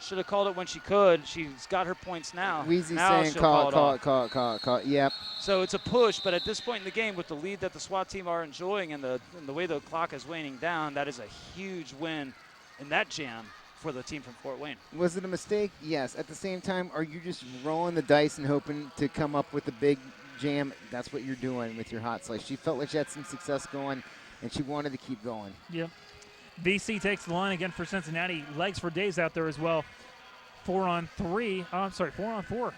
Should have called it when she could. She's got her points now. Wheezy Now saying she'll call it, off. call it. Yep. So it's a push, but at this point in the game, with the lead that the SWAT team are enjoying and the way the clock is waning down, that is a huge win in that jam for the team from Fort Wayne. Was it a mistake? Yes. At the same time, are you just rolling the dice and hoping to come up with a big jam? That's what you're doing with your hot slice. She felt like she had some success going, and she wanted to keep going. Yep. VC takes the line again for Cincinnati. Legs for days out there as well. 4-on-3. Oh, I'm sorry, 4-on-4.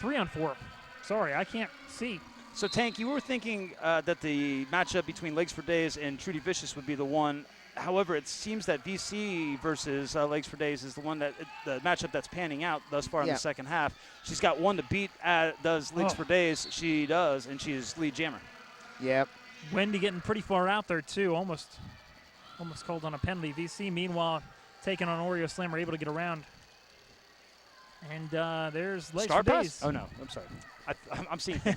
3-on-4. Sorry, I can't see. So, Tank, you were thinking that the matchup between Legs for Days and Trudy Vicious would be the one. However, it seems that VC versus Legs for Days is the one the matchup that's panning out thus far in the second half. She's got one to beat. Does Legs for Days? She does, and she is lead jammer. Yep. Wendy getting pretty far out there too. Almost called on a penalty. VC meanwhile taking on Oreo Slammer, able to get around. And there's Legs Star for pass? Days. Oh no, I'm sorry. I'm seeing things.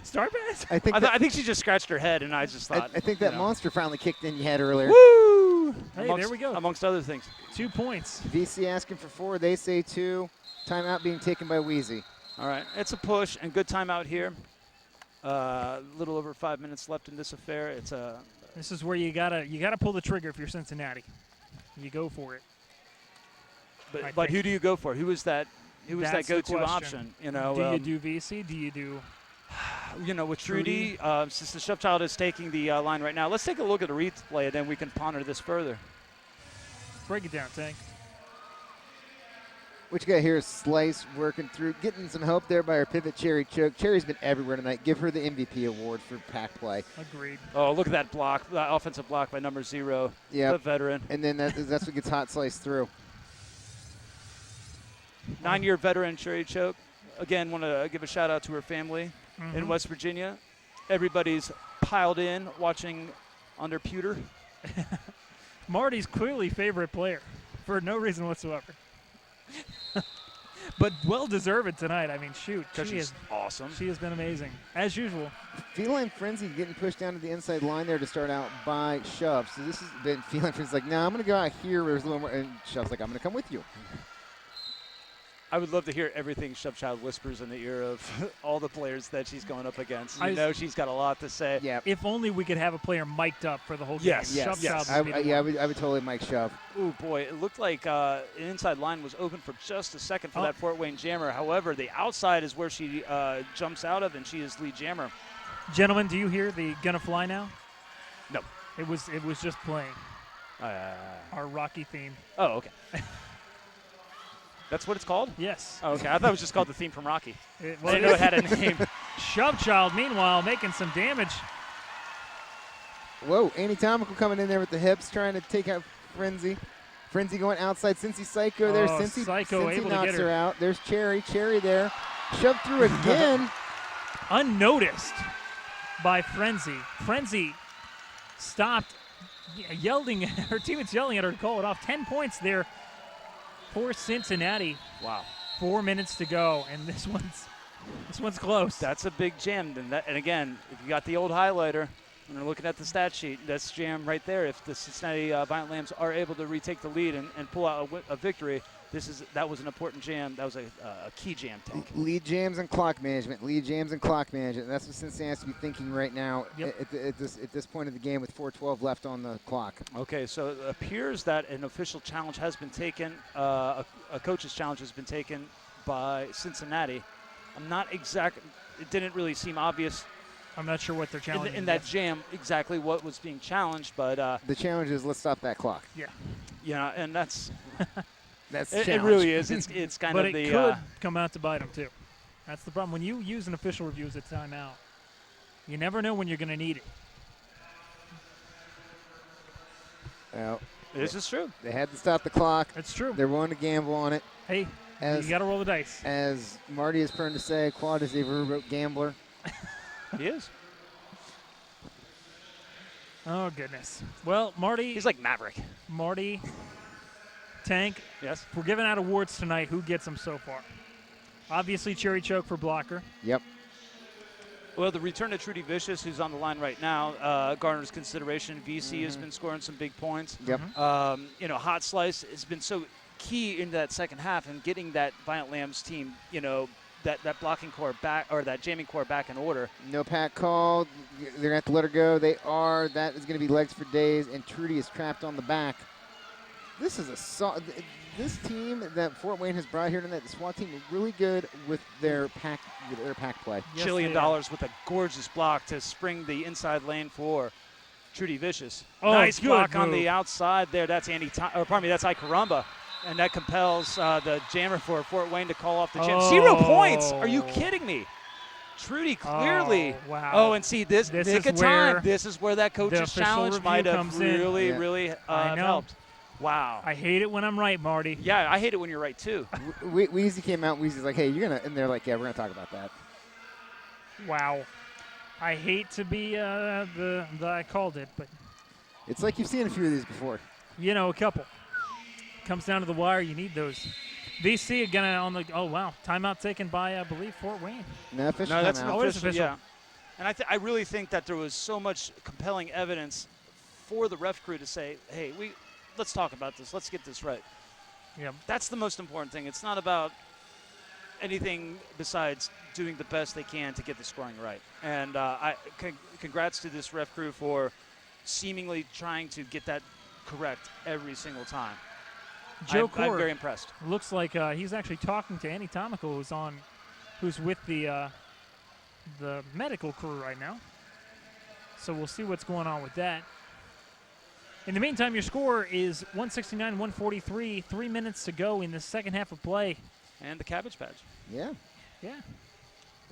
Star pass? I think I think she just scratched her head, and I just thought. I think that monster finally kicked in you had earlier. Woo! Hey, there we go. Amongst other things. 2 points. VC asking for 4. They say 2. Timeout being taken by Wheezy. All right, it's a push and good timeout here. A little over 5 minutes left in this affair. It's a. This is where you gotta pull the trigger if you're Cincinnati. You go for it. But who do you go for? Who is that? Who is that That's the go-to question. option? You know, Do you do VC? Do you do? You know, with Trudy, since the shove child is taking the line right now, let's take a look at the replay, and then we can ponder this further. Break it down, Tank. What you got here is Slice working through, getting some help there by her pivot Cherry Choke. Cherry's been everywhere tonight. Give her the MVP award for pack play. Agreed. Oh, look at that block, that offensive block by number 0, the veteran. And then that's what gets Hot Slice through. 9-year veteran Cherry Choke. Again, want to give a shout out to her family in West Virginia. Everybody's piled in watching on their pewter. Marty's clearly favorite player for no reason whatsoever. But well-deserved tonight. I mean, shoot. She's awesome. She has been amazing, as usual. Feline Frenzy getting pushed down to the inside line there to start out by Shove. So this has been Feline Frenzy's like, no, I'm going to go out here. There's a little more. And Shove's like, I'm going to come with you. I would love to hear everything Shove Child whispers in the ear of all the players that she's going up against. You know she's got a lot to say. Yeah. If only we could have a player mic'd up for the whole game. Yes. Shove Child I would be the one. I would totally Mike Shove. Oh, boy. It looked like an inside line was open for just a second for that Fort Wayne jammer. However, the outside is where she jumps out of, and she is lead jammer. Gentlemen, do you hear the Gonna Fly now? No. It was just playing our Rocky theme. Oh, okay. That's what it's called? Yes. Oh, okay. I thought it was just called the theme from Rocky. I didn't know it had a name. Shove Child, meanwhile, making some damage. Whoa, Anatomical coming in there with the hips, trying to take out Frenzy. Frenzy going outside. Cincy Psycho there. Cincy Psycho able to knocks get her her out. There's Cherry. Cherry there. Shoved through again. Unnoticed by Frenzy. Frenzy stopped yelling. Her teammates yelling at her to call it off. 10 points there for Cincinnati. Wow. 4 minutes to go, and this one's close. That's a big jam. And again, if you got the old highlighter, and we're looking at the stat sheet, that's jam right there. If the Cincinnati Violent Lambs are able to retake the lead and pull out a victory, that was an important jam. That was a key jam, Tank. Lead jams and clock management. Lead jams and clock management. That's what Cincinnati has to be thinking right now at this point of the game with 4:12 left on the clock. Okay, so it appears that an official challenge has been taken. A coach's challenge has been taken by Cincinnati. I'm not exact. It didn't really seem obvious. I'm not sure what they're challenging. In that jam, exactly what was being challenged, but the challenge is let's stop that clock. Yeah. Yeah, and that's that's it really is. It's kind but of the. But it could come out to bite them too. That's the problem. When you use an official review as a timeout, you never know when you're going to need it. Well, This is true. they had to stop the clock. It's true. They're willing to gamble on it. Hey, you got to roll the dice. As Marty is prone to say, Quad is a riverboat gambler. He is. Oh, goodness. Well, Marty. He's like Maverick. Marty, Tank. Yes. We're giving out awards tonight. Who gets them so far? Obviously, Cherry Choke for blocker. Yep. Well, the return of Trudy Vicious, who's on the line right now, garners consideration. VC has been scoring some big points. Yep. Hot Slice has been so key in that second half and getting that Violent Lambs team, that blocking core back, or that jamming core back in order. No pack call. They're going to have to let her go. They are. That is going to be legs for days, and Trudy is trapped on the back. This is this team that Fort Wayne has brought here tonight, the SWAT team, is really good with their pack play. Yes, Jillian they Dollars with a gorgeous block to spring the inside lane for Trudy Vicious. Oh, nice good block on move. the outside there. That's that's Icarumba. And that compels the jammer for Fort Wayne to call off the jam. 0 points. Are you kidding me? Trudy clearly. Oh, wow. Oh, and see, this This nick is of time. where This is where that the coach's official challenge review might have comes in. really I know. helped. Wow. I hate it when I'm right, Marty. Yeah, I hate it when you're right, too. Weezy came out. Weezy's like, hey, you're going to, and they're like, yeah, we're going to talk about that. Wow. I hate to be I called it, but, It's like you've seen a few of these before. a couple. Comes down to the wire. You need those. VC again on the, oh, wow. Timeout taken by, I believe, Fort Wayne. No official No, that's timeout. an Oh, it is official, official. yeah. And I really think that there was so much compelling evidence for the ref crew to say, hey, let's talk about this. Let's get this right. Yep. That's the most important thing. It's not about anything besides doing the best they can to get the scoring right. And congrats to this ref crew for seemingly trying to get that correct every single time. Joe I'm Cord very impressed. looks like he's actually talking to Annie Tomico, who's with the medical crew right now. So we'll see what's going on with that. In the meantime, your score is 169-143. 3 minutes to go in the second half of play. And the Cabbage Patch. Yeah. Yeah,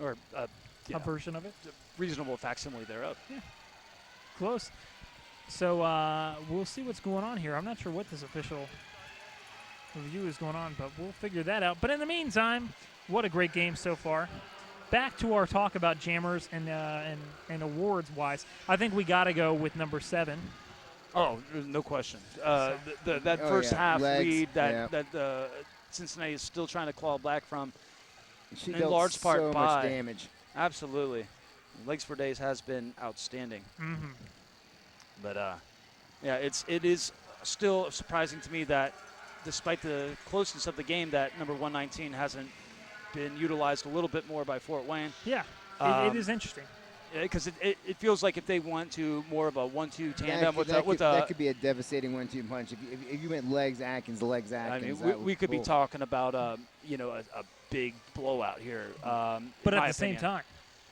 Or a version of it. reasonable facsimile thereof. Close. So we'll see what's going on here. I'm not sure what this official review is going on, but we'll figure that out. But in the meantime, what a great game so far. Back to our talk about jammers and awards-wise. I think we got to go with number 7. Oh, no question. That first half Legs, lead that Cincinnati is still trying to claw back from, She in dealt large part so by much damage. Absolutely. Legs for Days has been outstanding. Mm-hmm. But, it is still surprising to me that despite the closeness of the game, that number 119 hasn't been utilized a little bit more by Fort Wayne. Yeah, it is interesting. Because it feels like if they went to more of a 1-2 tandem That could be a devastating 1-2 punch. If you went legs Atkins, I mean, we could be talking about a big blowout here. But at the same time,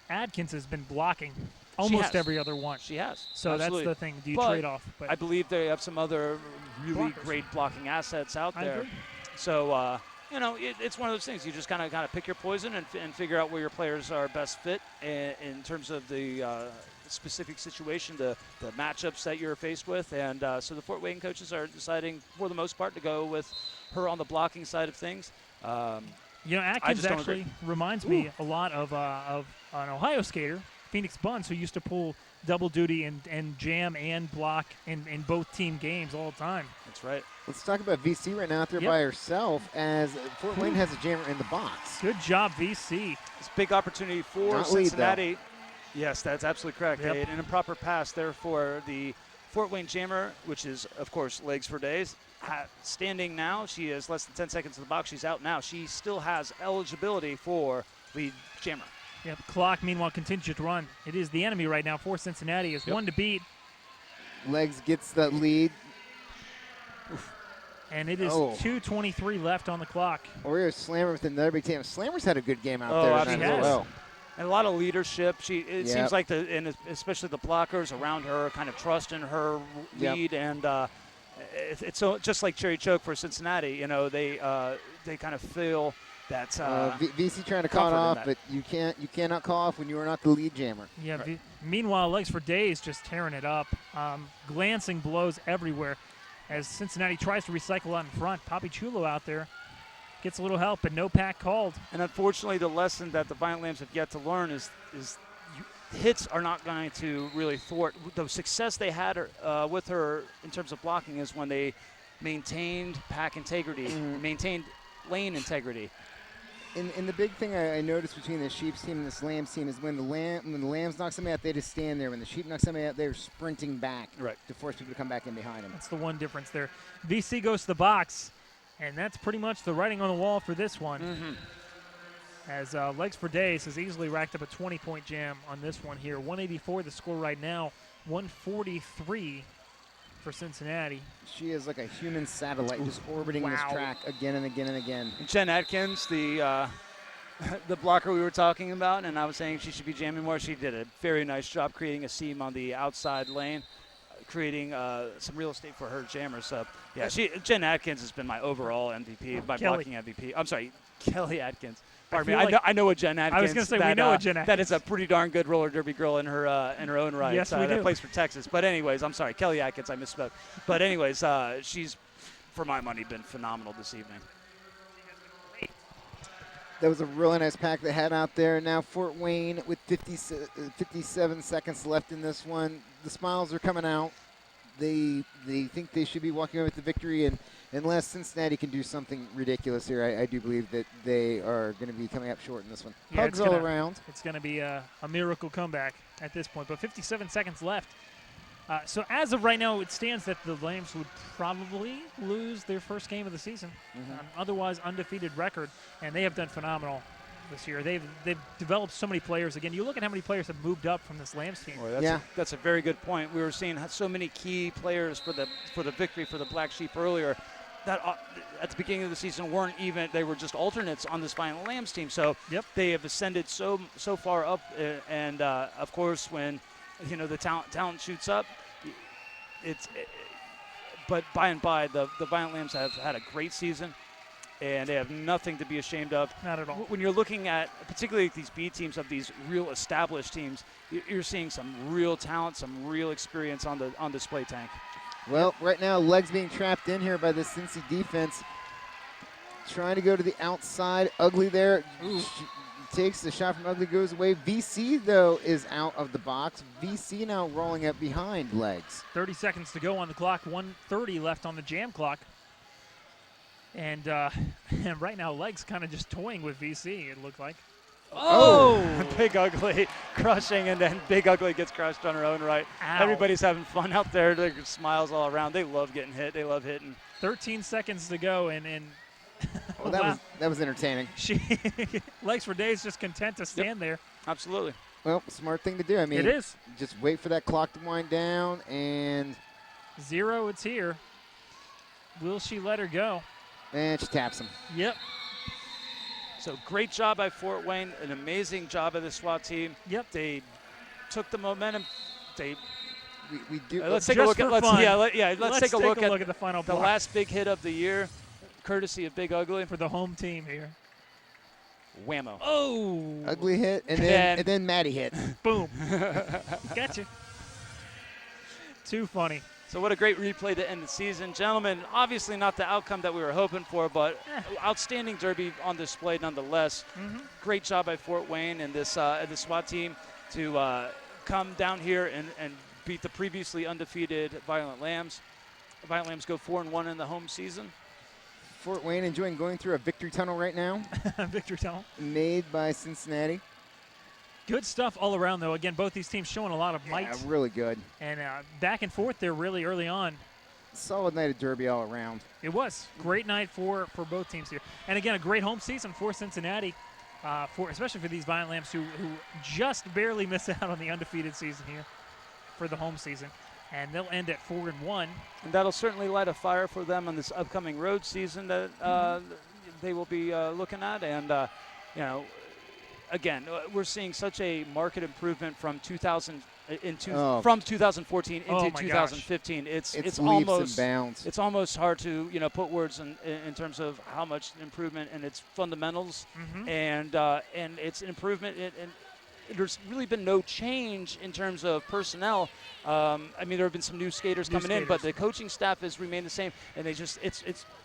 Adkins has been blocking almost every other one. She has. So absolutely. that's the thing. Do you But trade off? But I believe they have some other really Blockers. great blocking assets out I there. agree. So it's one of those things. You just kind of pick your poison and figure out where your players are best fit in terms of the specific situation, the matchups that you're faced with. And so the Fort Wayne coaches are deciding, for the most part, to go with her on the blocking side of things. Atkins just don't actually reminds me a lot of an Ohio skater, Phoenix Buns, who used to pull double duty and jam and block in both team games all the time. That's right. Let's talk about VC right now out there by herself as Fort Wayne has a jammer in the box. Good job, VC. It's a big opportunity for Not lead, Cincinnati. Yes, that's absolutely correct. Yep. An improper pass there for the Fort Wayne jammer, which is, of course, legs for days. Standing now, she is less than 10 seconds in the box. She's out now. She still has eligibility for lead jammer. Yep. Clock, meanwhile, continues to run. It is the enemy right now for Cincinnati. Is one to beat. Legs gets the lead. And it is 2:23 left on the clock. Oreo Slammer with another big team. Slammer's had a good game out Oh, there absolutely. tonight as well. And a lot of leadership. It Yep. seems like and especially the blockers around her kind of trust in her lead. And it's so just like Cherry Choke for Cincinnati. They kind of feel That's VC trying to call it comfort in off, that. but you cannot call off when you are not the lead jammer. Yeah. Meanwhile, Legs for Days just tearing it up. Glancing blows everywhere as Cincinnati tries to recycle out in front. Poppy Chulo out there gets a little help, but no pack called. And unfortunately, the lesson that the Violent Lambs have yet to learn is hits are not going to really thwart. The success they had with her in terms of blocking is when they maintained pack integrity, maintained lane integrity. And the big thing I noticed between the Sheep's team and this Lambs team is when the Lambs knock somebody out, they just stand there. When the Sheep knock somebody out, they're sprinting back to force people to come back in behind them. That's the one difference there. VC goes to the box, and that's pretty much the writing on the wall for this one. As Legs for Days has easily racked up a 20-point jam on this one here. 184 the score right now, 143 for Cincinnati. She is like a human satellite just orbiting this track again and again and again. Jen Atkins, the blocker we were talking about, and I was saying she should be jamming more. She did a very nice job creating a seam on the outside lane, creating some real estate for her jammers. So, yeah, Jen Atkins has been my overall MVP, my blocking MVP. I'm sorry, Kelly Atkins. Pardon me. I know a Jen Atkins. I was going to say, we know a Jen Atkins. That is a pretty darn good roller derby girl in her own right. Yes, we do. That plays for Texas. But anyways, I'm sorry, Kelly Atkins, I misspoke. But anyways, she's, for my money, been phenomenal this evening. That was a really nice pack they had out there. Now Fort Wayne with 57 seconds left in this one. The smiles are coming out. They think they should be walking away with the victory, and unless Cincinnati can do something ridiculous here, I do believe that they are going to be coming up short in this one. Yeah, Hugs all around. It's going to be a miracle comeback at this point, but 57 seconds left. So as of right now, it stands that the Lambs would probably lose their first game of the season. Otherwise, undefeated record, and they have done phenomenal this year. They've developed so many players. Again, you look at how many players have moved up from this Lambs team. Boy, that's a very good point. We were seeing so many key players for the victory for the Black Sheep earlier that at the beginning of the season weren't even, they were just alternates on this Violent Lambs team. So they have ascended so far up, and of course when the talent shoots up, but by and by the Violent Lambs have had a great season. And they have nothing to be ashamed of. Not at all. When you're looking at, particularly these B teams of these real established teams, you're seeing some real talent, some real experience on display, Tank. Well, right now, Legs being trapped in here by the Cincy defense. Trying to go to the outside. Ugly there. Takes the shot from Ugly, goes away. VC, though, is out of the box. VC now rolling up behind Legs. 30 seconds to go on the clock. 1:30 left on the jam clock. And right now, Legs kind of just toying with VC, it looked like. Oh! Big Ugly crushing, and then Big Ugly gets crushed on her own right. Ow. Everybody's having fun out there. There's smiles all around. They love getting hit. They love hitting. 13 seconds to go, and that was entertaining. Legs for Days just content to stand there. Absolutely. Well, smart thing to do. I mean, it is. Just wait for that clock to wind down, and 0, it's here. Will she let her go? And she taps him. Yep. So great job by Fort Wayne. An amazing job by the SWAT team. Yep. They took the momentum. We do. Let's take a look at. Let's take a look at the final block. last big hit of the year, courtesy of Big Ugly for the home team here. Whammo. Oh. Ugly hit, and then Maddie hit. Boom. Gotcha. Too funny. So what a great replay to end the season. Gentlemen, obviously not the outcome that we were hoping for, but outstanding derby on display nonetheless. Great job by Fort Wayne and this SWAT team to come down here and beat the previously undefeated Violent Lambs. The Violent Lambs go 4-1 in the home season. Fort Wayne enjoying going through a victory tunnel right now. Victory tunnel. Made by Cincinnati. Good stuff all around, though. Again, both these teams showing a lot of might. Yeah, really good. And back and forth there really early on. Solid night of derby all around. It was. Great night for both teams here. And, again, a great home season for Cincinnati, especially for these Violent Lambs who just barely miss out on the undefeated season here for the home season. And they'll end at 4-1. And that'll certainly light a fire for them on this upcoming road season that they will be looking at. And, again, we're seeing such a market improvement from 2018 from 2014 into Oh my 2015. It's leaps almost and bounds. it's almost hard to put words in terms of how much improvement in its fundamentals and its improvement and there's really been no change in terms of personnel. I mean, there have been some new skaters coming in, but the coaching staff has remained the same. And they just, it's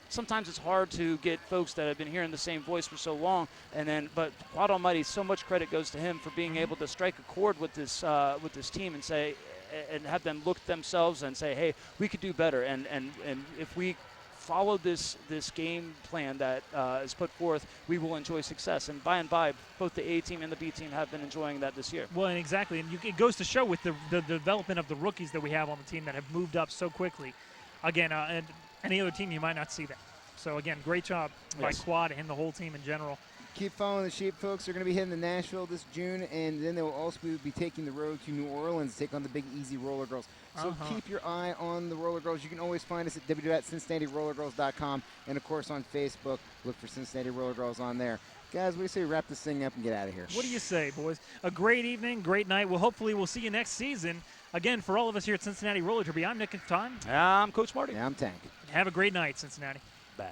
sometimes it's hard to get folks that have been hearing the same voice for so long. But Quad Almighty, so much credit goes to him for being able to strike a chord with this team and say, and have them look at themselves and say, hey, we could do better. And if we follow this game plan that is put forth, we will enjoy success. And by both the A team and the B team have been enjoying that this year. Well, and exactly. And it goes to show with the development of the rookies that we have on the team that have moved up so quickly. Again, and any other team, you might not see that. So, again, great job by Quad and the whole team in general. Keep following the Sheep folks. They're going to be heading to Nashville this June, and then they will also be taking the road to New Orleans to take on the Big Easy Roller Girls. So keep your eye on the Roller Girls. You can always find us at www.cincinnati-rollergirls.com, and, of course, on Facebook. Look for Cincinnati Roller Girls on there. Guys, what do you say we wrap this thing up and get out of here? What do you say, boys? A great evening, great night. Well, hopefully we'll see you next season. Again, for all of us here at Cincinnati Roller Derby, I'm Nick Time. I'm Coach Marty. Yeah, I'm Tank. Have a great night, Cincinnati. Bye.